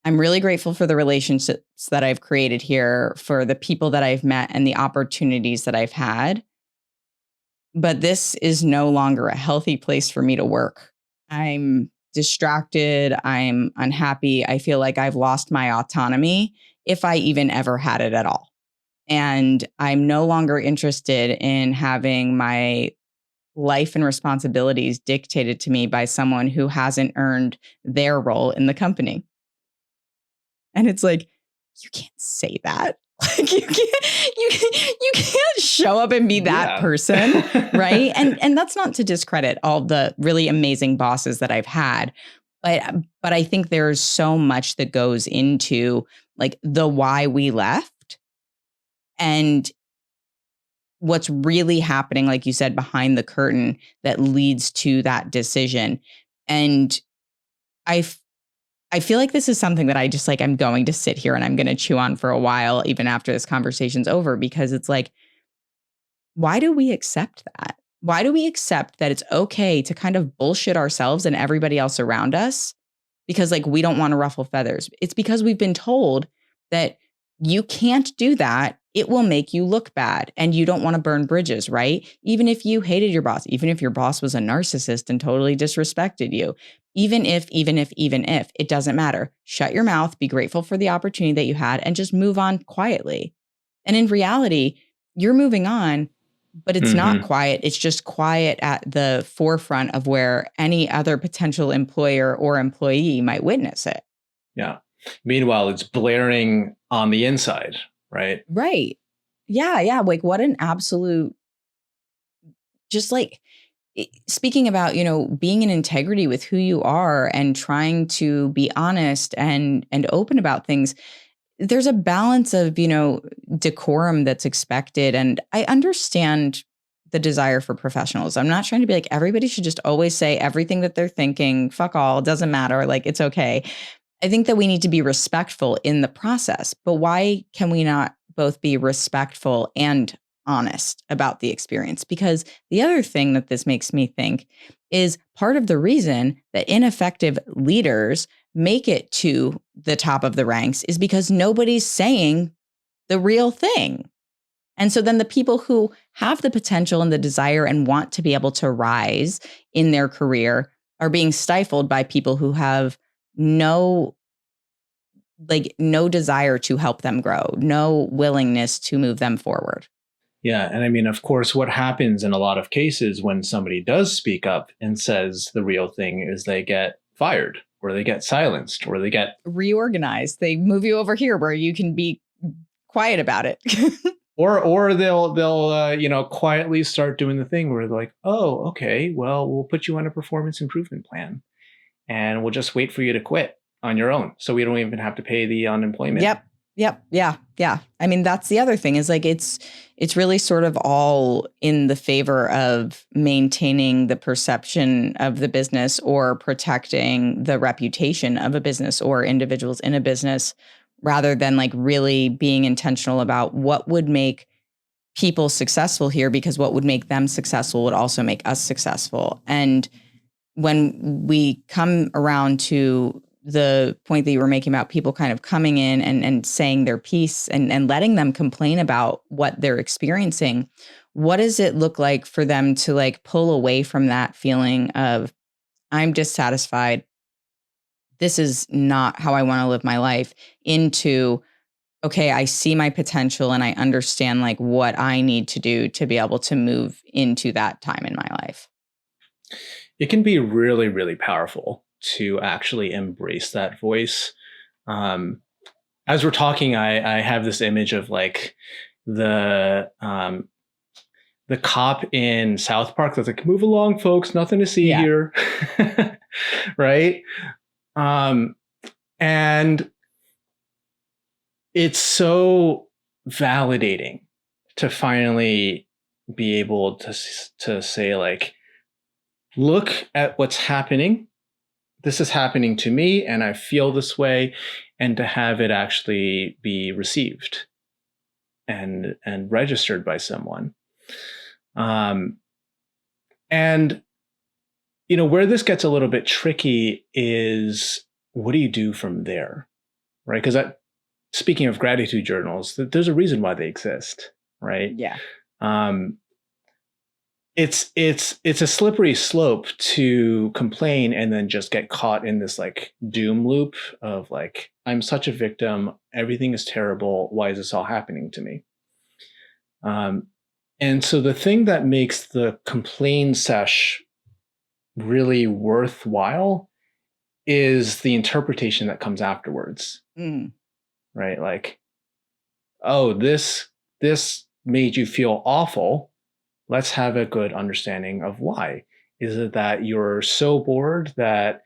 I'm really grateful for the relationships that I've created here, for the people that I've met and the opportunities that I've had. But this is no longer a healthy place for me to work. I'm distracted. I'm unhappy. I feel like I've lost my autonomy, if I even ever had it at all. And I'm no longer interested in having my life and responsibilities dictated to me by someone who hasn't earned their role in the company. And it's like, you can't say that. Like you can't show up and be that person, right? And that's not to discredit all the really amazing bosses that I've had, but I think there's so much that goes into like the why we left and what's really happening, like you said, behind the curtain that leads to that decision. And I feel like this is something that I just like, I'm going to sit here and I'm going to chew on for a while, even after this conversation's over, because it's like, why do we accept that? Why do we accept that it's okay to kind of bullshit ourselves and everybody else around us? Because like, we don't want to ruffle feathers. It's because we've been told that you can't do that. It will make you look bad and you don't want to burn bridges, right? Even if you hated your boss, even if your boss was a narcissist and totally disrespected you, even if, it doesn't matter. Shut your mouth, be grateful for the opportunity that you had and just move on quietly. And in reality, you're moving on, but it's not quiet. It's just quiet at the forefront of where any other potential employer or employee might witness it. Yeah. Meanwhile, it's blaring on the inside, right? Right. Yeah. Yeah. Like what an absolute, just like speaking about, being in integrity with who you are and trying to be honest and open about things. There's a balance of, decorum that's expected. And I understand the desire for professionalism. I'm not trying to be like, everybody should just always say everything that they're thinking, fuck all, doesn't matter. Like, it's okay. I think that we need to be respectful in the process, but why can we not both be respectful and honest about the experience? Because the other thing that this makes me think is part of the reason that ineffective leaders make it to the top of the ranks is because nobody's saying the real thing. And so then the people who have the potential and the desire and want to be able to rise in their career are being stifled by people who have no desire to help them grow, no willingness to move them forward. Yeah. And I mean, of course, what happens in a lot of cases when somebody does speak up and says the real thing is they get fired or they get silenced or they get reorganized. They move you over here where you can be quiet about it. or they'll quietly start doing the thing where they're like, oh, okay, well, we'll put you on a performance improvement plan and we'll just wait for you to quit on your own. So we don't even have to pay the unemployment. Yep. Yeah. I mean, that's the other thing is like, it's really sort of all in the favor of maintaining the perception of the business or protecting the reputation of a business or individuals in a business, rather than like really being intentional about what would make people successful here, because what would make them successful would also make us successful. And when we come around to the point that you were making about people kind of coming in and saying their piece and letting them complain about what they're experiencing, what does it look like for them to like pull away from that feeling of, I'm dissatisfied, this is not how I want to live my life, into, okay, I see my potential and I understand like what I need to do to be able to move into that time in my life? It can be really, really powerful to actually embrace that voice. As we're talking, I have this image of like the cop in South Park that's like, move along, folks, nothing to see here. Right. And it's so validating to finally be able to say like, look at what's happening. This is happening to me and I feel this way, and to have it actually be received and registered by someone. And where this gets a little bit tricky is, what do you do from there? Right? Because speaking of gratitude journals, there's a reason why they exist, right? Yeah. It's a slippery slope to complain and then just get caught in this like doom loop of like, I'm such a victim, everything is terrible, why is this all happening to me? And so the thing that makes the complain sesh really worthwhile is the interpretation that comes afterwards. Right? Like, oh, this made you feel awful. Let's have a good understanding of why. Is it that you're so bored that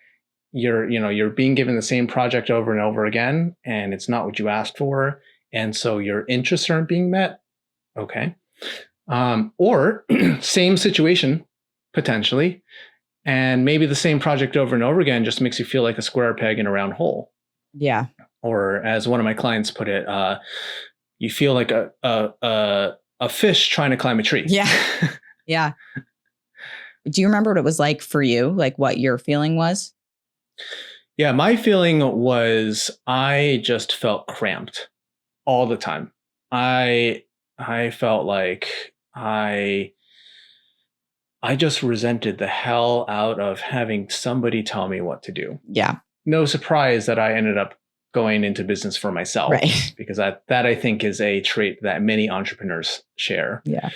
you're being given the same project over and over again and it's not what you asked for, and so your interests aren't being met? Okay. Or same situation potentially, and maybe the same project over and over again just makes you feel like a square peg in a round hole. Yeah. Or as one of my clients put it, you feel like a fish trying to climb a tree. Yeah. Yeah. Do you remember what it was like for you? Like what your feeling was? Yeah, my feeling was I just felt cramped all the time. I felt like I just resented the hell out of having somebody tell me what to do. Yeah. No surprise that I ended up going into business for myself, right? Because that I think is a trait that many entrepreneurs share. Yeah.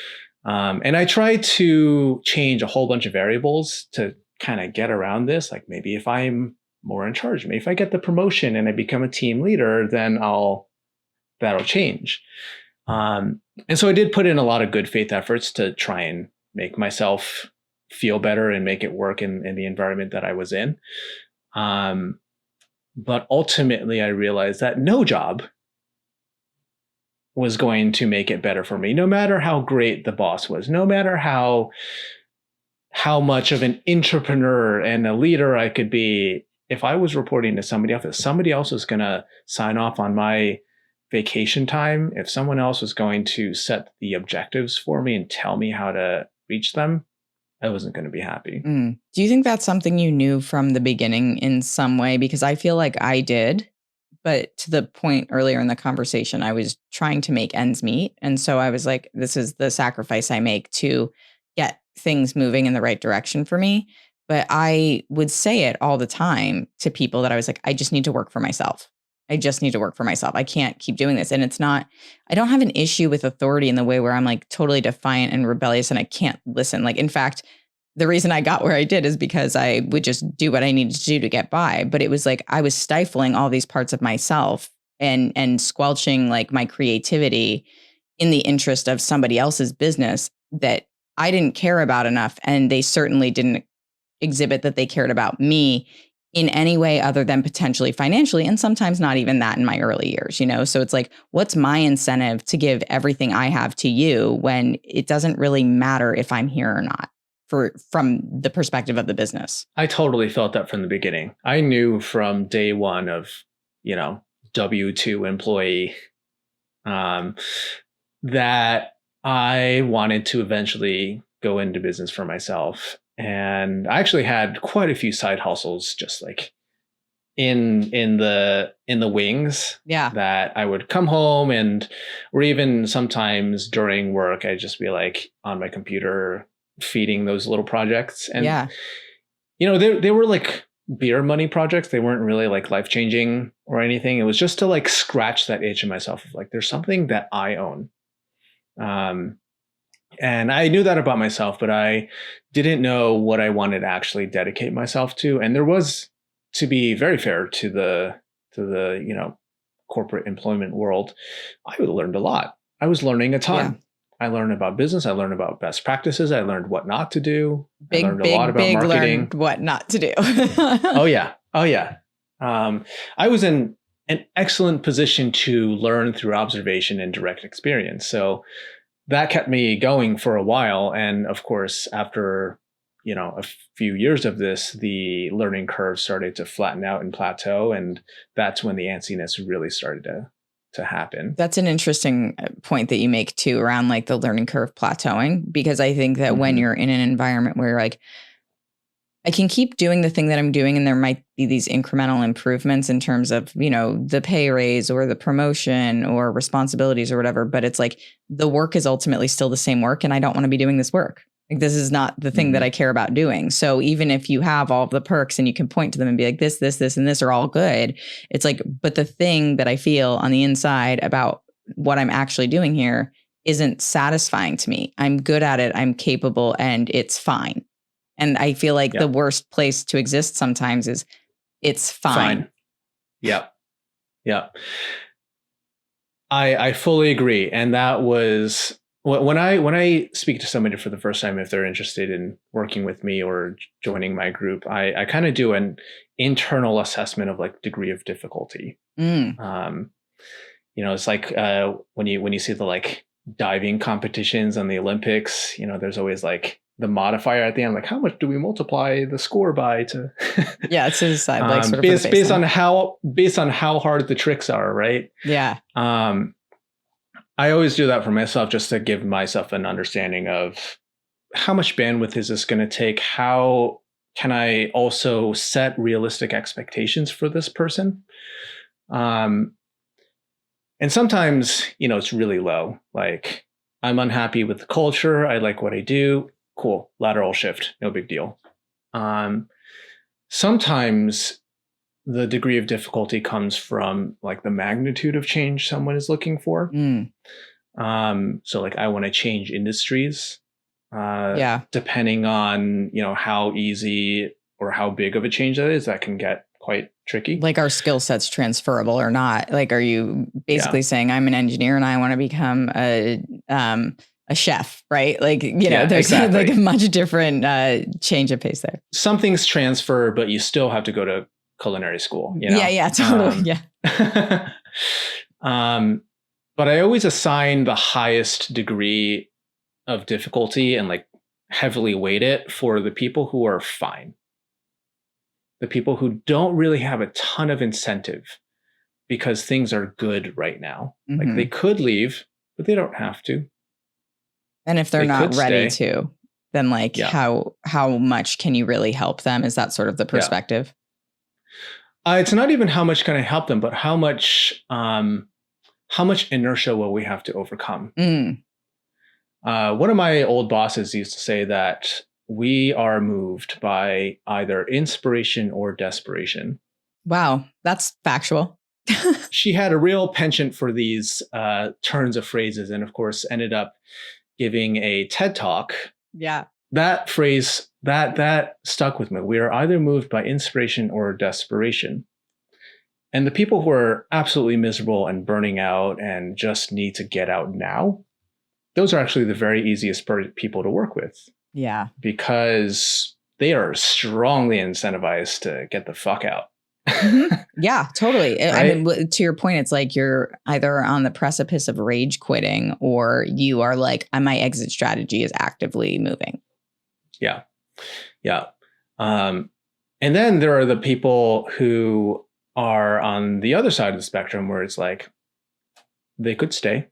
And I try to change a whole bunch of variables to kind of get around this. Like maybe if I'm more in charge, maybe if I get the promotion and I become a team leader, then that'll change. And so I did put in a lot of good faith efforts to try and make myself feel better and make it work in the environment that I was in. But ultimately, I realized that no job was going to make it better for me, no matter how great the boss was, no matter how much of an entrepreneur and a leader I could be. If I was reporting to somebody else, if somebody else was going to sign off on my vacation time, if someone else was going to set the objectives for me and tell me how to reach them, I wasn't going to be happy. Do you think that's something you knew from the beginning in some way? Because I feel like I did, But to the point earlier in the conversation, I was trying to make ends meet. And so I was like, this is the sacrifice I make to get things moving in the right direction for me. But I would say it all the time to people that I was like, I just need to work for myself. I just need to work for myself. I can't keep doing this. And it's not, I don't have an issue with authority in the way where I'm like totally defiant and rebellious and I can't listen. Like, in fact, the reason I got where I did is because I would just do what I needed to do to get by. But it was like I was stifling all these parts of myself and squelching like my creativity in the interest of somebody else's business that I didn't care about enough. And they certainly didn't exhibit that they cared about me in any way other than potentially financially, and sometimes not even that in my early years, So it's like, what's my incentive to give everything I have to you when it doesn't really matter if I'm here or not? From the perspective of the business. I totally felt that from the beginning. I knew from day one of, W-2 employee, that I wanted to eventually go into business for myself. And I actually had quite a few side hustles, just like in the wings. Yeah. That I would come home or even sometimes during work, I'd just be like on my computer feeding those little projects. And, they were like beer money projects. They weren't really like life-changing or anything. It was just to like scratch that itch in myself of like, there's something that I own. And I knew that about myself, but I didn't know what I wanted to actually dedicate myself to. And there was, to be very fair to the corporate employment world, I learned a lot. I was learning a ton. Yeah. I learned about business. I learned about best practices. I learned what not to do. I learned a lot about marketing. Learned what not to do. Oh yeah. I was in an excellent position to learn through observation and direct experience. So that kept me going for a while. And of course, after a few years of this, the learning curve started to flatten out and plateau, and that's when the antsiness really started to happen. That's an interesting point that you make too, around like the learning curve plateauing, because I think that when you're in an environment where you're like, I can keep doing the thing that I'm doing, and there might be these incremental improvements in terms of, the pay raise or the promotion or responsibilities or whatever, but it's like the work is ultimately still the same work, and I don't want to be doing this work. Like, this is not the thing that I care about doing. So even if you have all of the perks and you can point to them and be like, this, and this are all good, it's like, but the thing that I feel on the inside about what I'm actually doing here isn't satisfying to me. I'm good at it. I'm capable, and it's fine. And I feel like the worst place to exist sometimes is it's fine. Yeah. I fully agree. And that was when I speak to somebody for the first time, if they're interested in working with me or joining my group, I kind of do an internal assessment of like degree of difficulty. It's like when you see the like diving competitions on the Olympics, there's always like the modifier at the end, like how much do we multiply the score by to it's to decide, like sort of based on how hard the tricks are, right? Yeah. I always do that for myself, just to give myself an understanding of how much bandwidth is this going to take? How can I also set realistic expectations for this person? And sometimes, it's really low. Like, I'm unhappy with the culture. I like what I do. Cool. Lateral shift. No big deal. Sometimes the degree of difficulty comes from like the magnitude of change someone is looking for. So like, I want to change industries. Depending on, how easy or how big of a change that is, that can get quite tricky. Like, our skill set's transferable or not? Like, are you basically saying I'm an engineer and I want to become a chef, right? Like, there's exactly. like a much different change of pace there. Some things transfer, but you still have to go to culinary school. Yeah, totally. But I always assign the highest degree of difficulty and like heavily weight it for the people who are fine. The people who don't really have a ton of incentive because things are good right now. Like, they could leave, but they don't have to. And if they're not ready to, then like how much can you really help them? Is that sort of the perspective? It's not even how much can I help them, but how much inertia will we have to overcome? One of my old bosses used to say that we are moved by either inspiration or desperation. Wow, that's factual. She had a real penchant for these turns of phrases, and of course ended up giving a TED talk. Yeah. That phrase that stuck with me. We are either moved by inspiration or desperation. And the people who are absolutely miserable and burning out and just need to get out now, those are actually the very easiest people to work with. Yeah. Because they are strongly incentivized to get the fuck out. Yeah, totally. Right? I mean, to your point, it's like you're either on the precipice of rage quitting or you are like, my exit strategy is actively moving. Yeah. Yeah. And then there are the people who are on the other side of the spectrum where it's like they could stay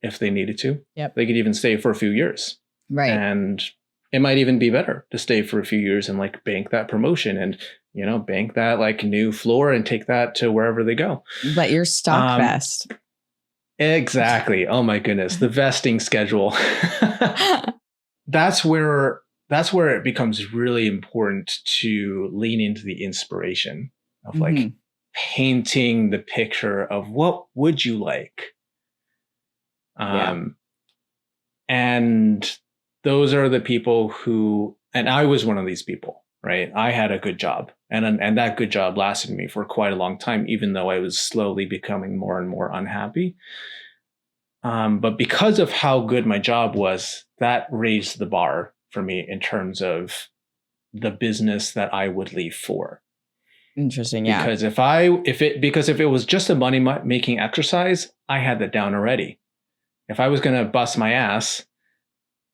if they needed to. Yep. They could even stay for a few years. Right. And it might even be better to stay for a few years and like bank that promotion and, you know, bank that like new floor and take that to wherever they go. But your stock vest. Exactly. Oh my goodness. The vesting schedule. That's where it becomes really important to lean into the inspiration of like painting the picture of what would you like. And those are the people who, and I was one of these people, right? I had a good job and that good job lasted me for quite a long time, even though I was slowly becoming more and more unhappy. But because of how good my job was, that raised the bar for me in terms of the business that I would leave for. Interesting. Yeah. Because if it was just a money making exercise, I had that down already. If I was going to bust my ass,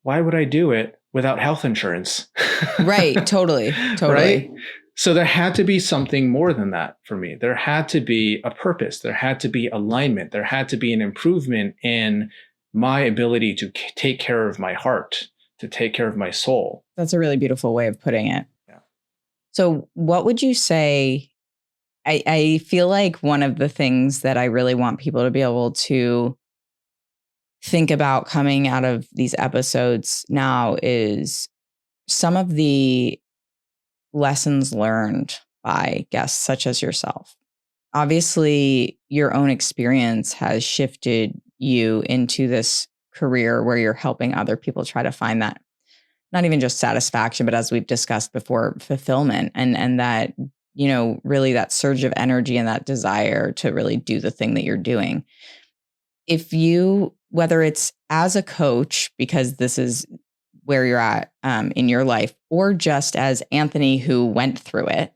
why would I do it without health insurance? Right. Totally. Right? So there had to be something more than that for me. There had to be a purpose. There had to be alignment. There had to be an improvement in my ability to take care of my heart, to take care of my soul. That's a really beautiful way of putting it. Yeah. So what would you say? I feel like one of the things that I really want people to be able to think about coming out of these episodes now is some of the lessons learned by guests such as yourself. Obviously, your own experience has shifted you into this career where you're helping other people try to find that, not even just satisfaction, but as we've discussed before, fulfillment and that, you know, really that surge of energy and that desire to really do the thing that you're doing. If you, whether it's as a coach, because this is where you're at in your life, or just as Anthony who went through it,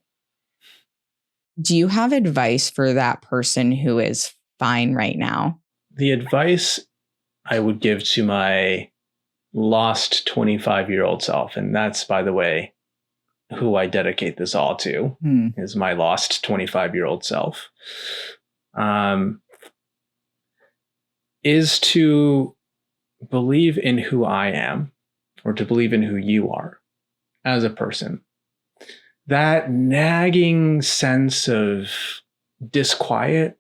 do you have advice for that person who is fine right now? The advice I would give to my lost 25-year-old self, and that's, by the way, who I dedicate this all to, is my lost 25-year-old self, is to believe in who I am, or to believe in who you are as a person. That nagging sense of disquiet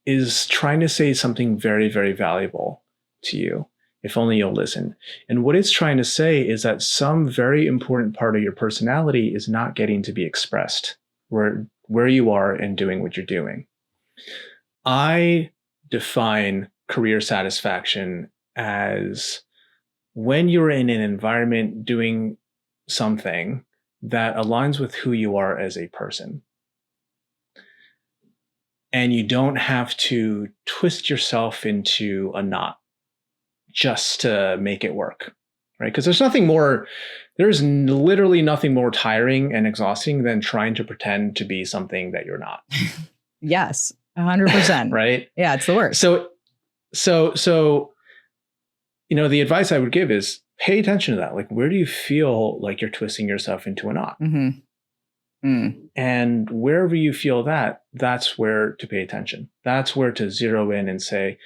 is trying to say something very, very valuable to you, if only you'll listen. And what it's trying to say is that some very important part of your personality is not getting to be expressed where you are and doing what you're doing. I define career satisfaction as when you're in an environment doing something that aligns with who you are as a person. And you don't have to twist yourself into a knot just to make it work, right? Because there's literally nothing more tiring and exhausting than trying to pretend to be something that you're not. Yes, 100%. Right? Yeah, it's the worst. So, you know, the advice I would give is pay attention to that. Like, where do you feel like you're twisting yourself into a knot? And wherever you feel that, that's where to pay attention. That's where to zero in and say,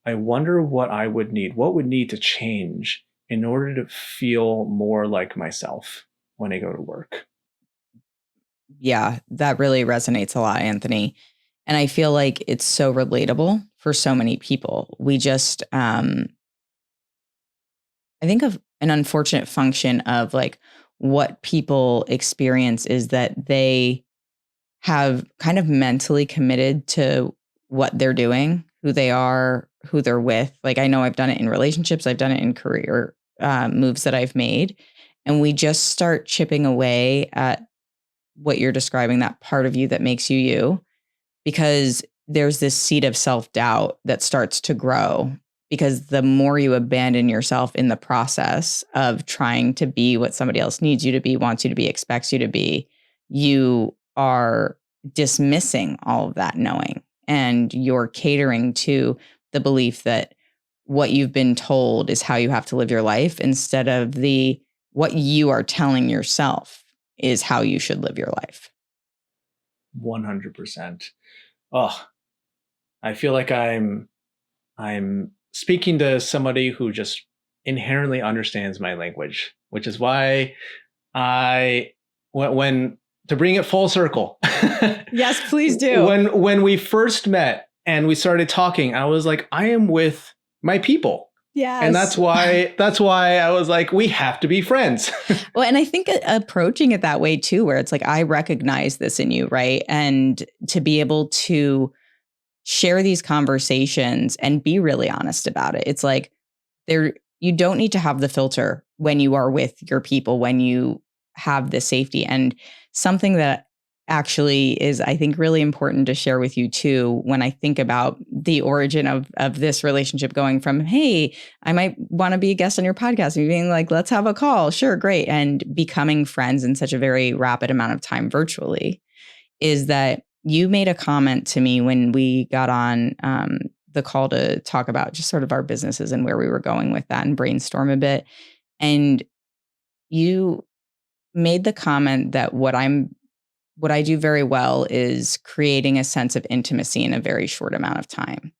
I wonder what I would need. What would need to change in order to feel more like myself when I go to work? Yeah, that really resonates a lot, Anthony. And I feel like it's so relatable for so many people. We just, I think of an unfortunate function of like what people experience is that they have kind of mentally committed to what they're doing, who they are, who they're with. Like I know I've done it in relationships, I've done it in career moves that I've made. And we just start chipping away at what you're describing, that part of you that makes you you, because there's this seed of self-doubt that starts to grow because the more you abandon yourself in the process of trying to be what somebody else needs you to be, wants you to be, expects you to be, you are dismissing all of that knowing, and you're catering to the belief that what you've been told is how you have to live your life instead of the what you are telling yourself is how you should live your life. 100%. Oh, I feel like I'm speaking to somebody who just inherently understands my language, which is why I when to bring it full circle. Yes, please do. When we first met and we started talking, I was like, I am with my people. Yes. And that's why I was like, we have to be friends. Well, and I think approaching it that way too, where it's like, I recognize this in you, right? And to be able to share these conversations and be really honest about it. It's like you don't need to have the filter when you are with your people, when you have the safety. And something that actually is, I think, really important to share with you too, when I think about the origin of this relationship going from, hey, I might want to be a guest on your podcast, and being like, let's have a call. Sure, great. And becoming friends in such a very rapid amount of time virtually, is that you made a comment to me when we got on the call to talk about just sort of our businesses and where we were going with that and brainstorm a bit. And you made the comment that what I do very well is creating a sense of intimacy in a very short amount of time.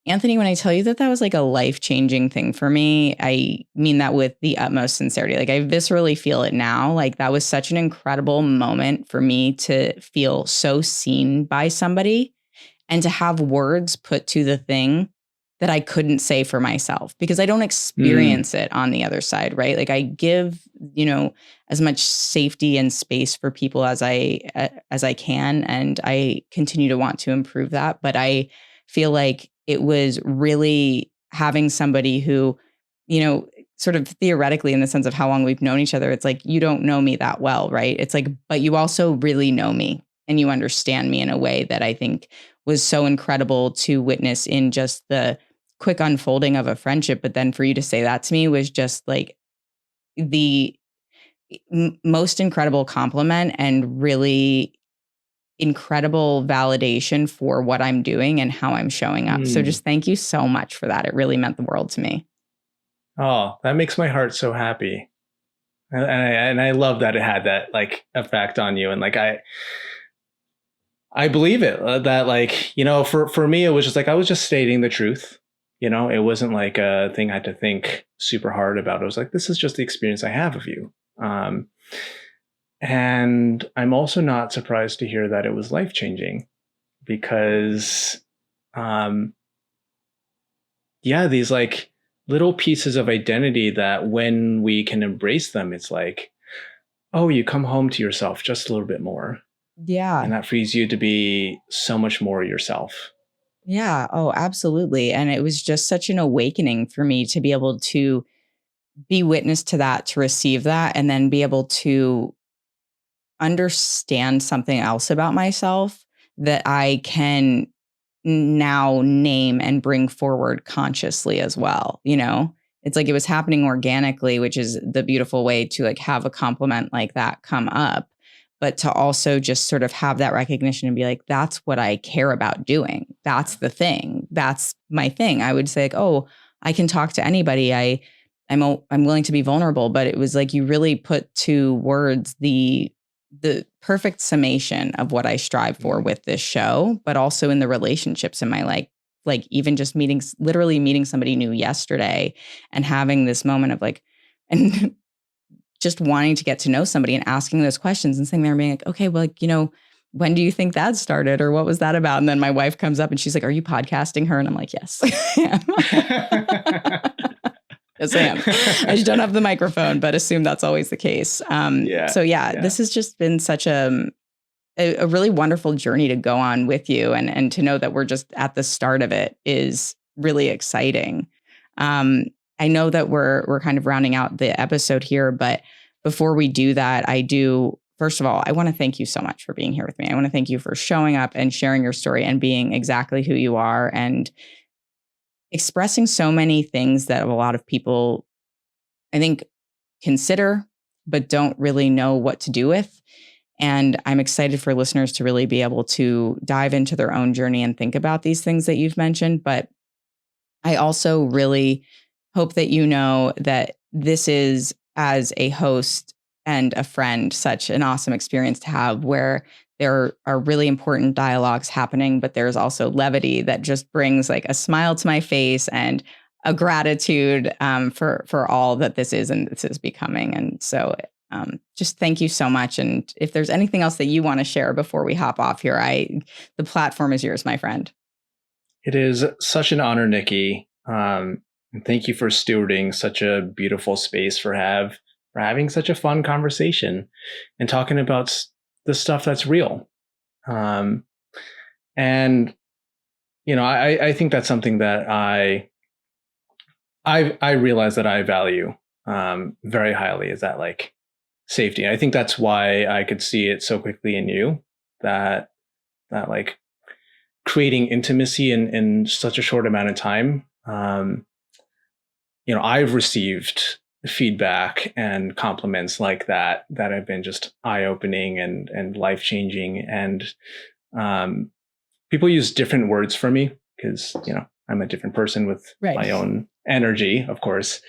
Anthony, when I tell you that that was like a life-changing thing for me, I mean that with the utmost sincerity. Like I viscerally feel it now. Like that was such an incredible moment for me to feel so seen by somebody and to have words put to the thing that I couldn't say for myself because I don't experience it on the other side, right? Like I give, as much safety and space for people as I can, and I continue to want to improve that, but I feel like it was really having somebody who, sort of theoretically in the sense of how long we've known each other, it's like, you don't know me that well, right? It's like, but you also really know me and you understand me in a way that I think was so incredible to witness in just the quick unfolding of a friendship. But then for you to say that to me was just like the most incredible compliment and really incredible validation for what I'm doing and how I'm showing up. So just thank you so much for that. It really meant the world to me. Oh, that makes my heart so happy. And I love that it had that like effect on you. And like, I believe it that like, for me, it was just like, I was just stating the truth. It wasn't like a thing I had to think super hard about. It was like, this is just the experience I have of you. And I'm also not surprised to hear that it was life-changing because, these like little pieces of identity that when we can embrace them, it's like, oh, you come home to yourself just a little bit more. Yeah. And that frees you to be so much more yourself. Yeah. Oh, absolutely. And it was just such an awakening for me to be able to be witness to that, to receive that, and then be able to understand something else about myself that I can now name and bring forward consciously as well. It's like it was happening organically, which is the beautiful way to like have a compliment like that come up, but to also just sort of have that recognition and be like, that's what I care about doing. That's the thing. That's my thing. I would say like, oh, I can talk to anybody. I'm willing to be vulnerable, but it was like you really put to words the perfect summation of what I strive for with this show, but also in the relationships in my life. Like even just literally meeting somebody new yesterday and having this moment of like, and just wanting to get to know somebody and asking those questions and sitting there and being like, okay, well, like, when do you think that started, or what was that about? And then my wife comes up and she's like, are you podcasting her? And I'm like, yes, I am. Yes, I am. I just don't have the microphone, but assume that's always the case. So this has just been such a really wonderful journey to go on with you, and to know that we're just at the start of it is really exciting. I know that we're kind of rounding out the episode here, but before we do that, first of all, I want to thank you so much for being here with me. I want to thank you for showing up and sharing your story and being exactly who you are, and expressing so many things that a lot of people, I think, consider, but don't really know what to do with. And I'm excited for listeners to really be able to dive into their own journey and think about these things that you've mentioned. But I also really hope that you know that this is, as a host and a friend, such an awesome experience to have, where there are really important dialogues happening, but there's also levity that just brings like a smile to my face and a gratitude for all that this is and this is becoming. And so just thank you so much. And if there's anything else that you want to share before we hop off here, the platform is yours, my friend. It is such an honor, Nikki. And thank you for stewarding such a beautiful space for having such a fun conversation and talking about the stuff that's real. And, I think that's something that I realize that I value very highly, is that like safety. I think that's why I could see it so quickly in you, that like creating intimacy in such a short amount of time. I've received feedback and compliments like that have been just eye-opening and life-changing. And people use different words for me because, I'm a different person with my own energy, of course.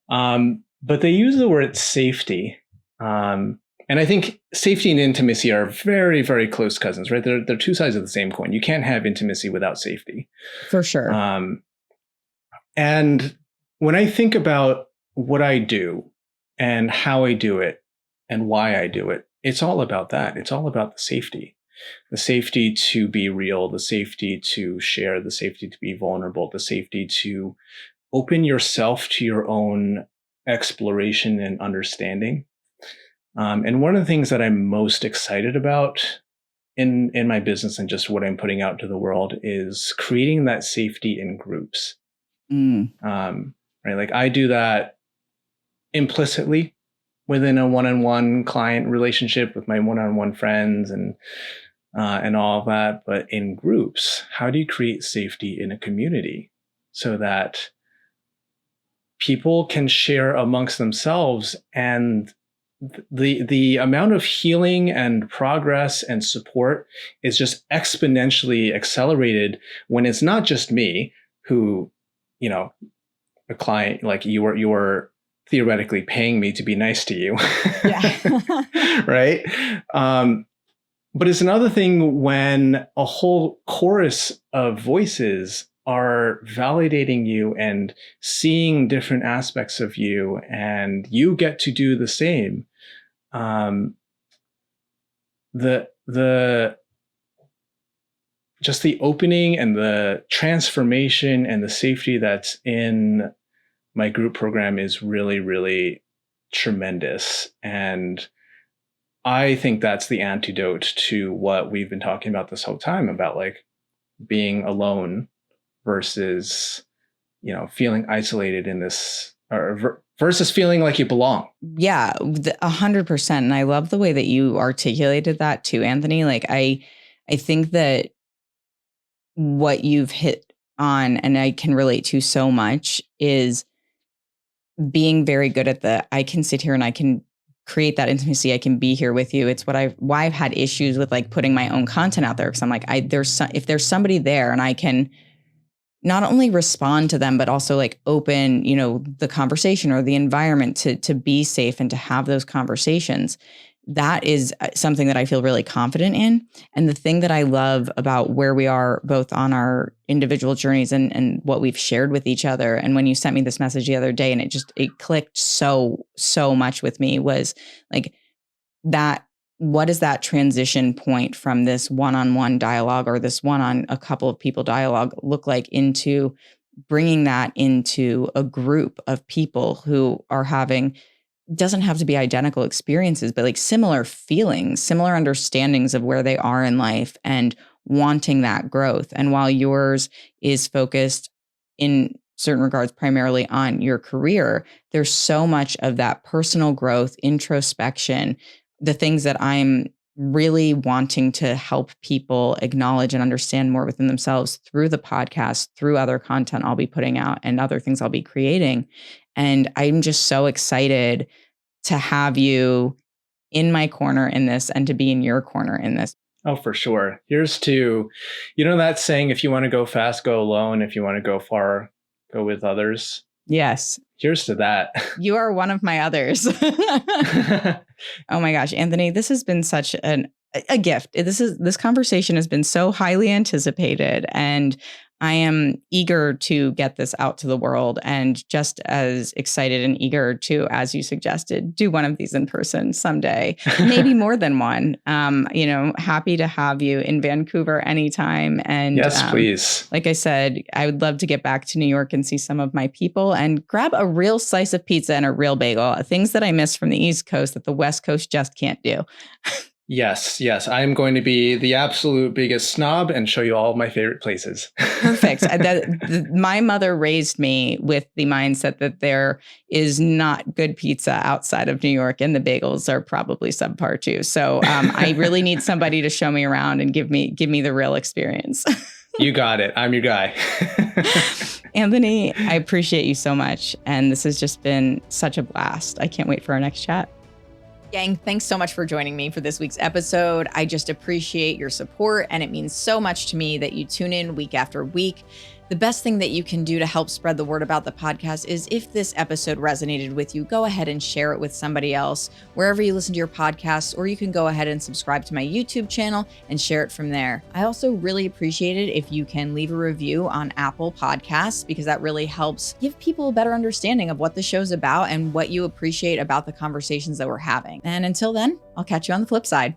But they use the word safety. And I think safety and intimacy are very, very close cousins, right? They're two sides of the same coin. You can't have intimacy without safety. For sure. And when I think about what I do and how I do it and why I do it, it's all about that. It's all about the safety to be real, the safety to share, the safety to be vulnerable, the safety to open yourself to your own exploration and understanding. And one of the things that I'm most excited about in my business and just what I'm putting out to the world is creating that safety in groups. Right? Like I do that implicitly within a one-on-one client relationship with my one-on-one friends and all of that. But in groups, how do you create safety in a community so that people can share amongst themselves, and the amount of healing and progress and support is just exponentially accelerated when it's not just me who, a client like you were theoretically paying me to be nice to you. Yeah. Right. But it's another thing when a whole chorus of voices are validating you and seeing different aspects of you, and you get to do the same. Just the opening and the transformation and the safety that's in my group program is really, really tremendous. And I think that's the antidote to what we've been talking about this whole time about like being alone versus, feeling isolated in this, or versus feeling like you belong. Yeah, 100%. And I love the way that you articulated that too, Anthony. Like I think that what you've hit on, and I can relate to so much, is being very good at I can sit here and I can create that intimacy. I can be here with you. It's why I've had issues with like putting my own content out there. Cause I'm like, if there's somebody there and I can not only respond to them, but also like open, the conversation or the environment to be safe and to have those conversations, that is something that I feel really confident in. And the thing that I love about where we are both on our individual journeys and what we've shared with each other. And when you sent me this message the other day, and it clicked so much with me, was like that. What is that transition point from this one-on-one dialogue or this one-on a couple of people dialogue look like into bringing that into a group of people who are having, doesn't have to be identical experiences, but like similar feelings, similar understandings of where they are in life and wanting that growth. And while yours is focused in certain regards primarily on your career, there's so much of that personal growth, introspection, the things that I'm really wanting to help people acknowledge and understand more within themselves through the podcast, through other content I'll be putting out and other things I'll be creating. And I'm just so excited to have you in my corner in this and to be in your corner in this. Oh, for sure. Here's to, that saying, if you want to go fast, go alone. If you want to go far, go with others. Yes. Here's to that. You are one of my others. Oh my gosh, Anthony, this has been such a gift. This conversation has been so highly anticipated, and I am eager to get this out to the world, and just as excited and eager to, as you suggested, do one of these in person someday, maybe more than one. Happy to have you in Vancouver anytime. And yes, please. Like I said, I would love to get back to New York and see some of my people and grab a real slice of pizza and a real bagel, things that I miss from the East Coast that the West Coast just can't do. Yes. I am going to be the absolute biggest snob and show you all of my favorite places. Perfect. My mother raised me with the mindset that there is not good pizza outside of New York, and the bagels are probably subpar too. So I really need somebody to show me around and give me the real experience. You got it. I'm your guy. Anthony, I appreciate you so much. And this has just been such a blast. I can't wait for our next chat. Gang, thanks so much for joining me for this week's episode. I just appreciate your support, and it means so much to me that you tune in week after week. The best thing that you can do to help spread the word about the podcast is, if this episode resonated with you, go ahead and share it with somebody else wherever you listen to your podcasts, or you can go ahead and subscribe to my YouTube channel and share it from there. I also really appreciate it if you can leave a review on Apple Podcasts, because that really helps give people a better understanding of what the show's about and what you appreciate about the conversations that we're having. And until then, I'll catch you on the flip side.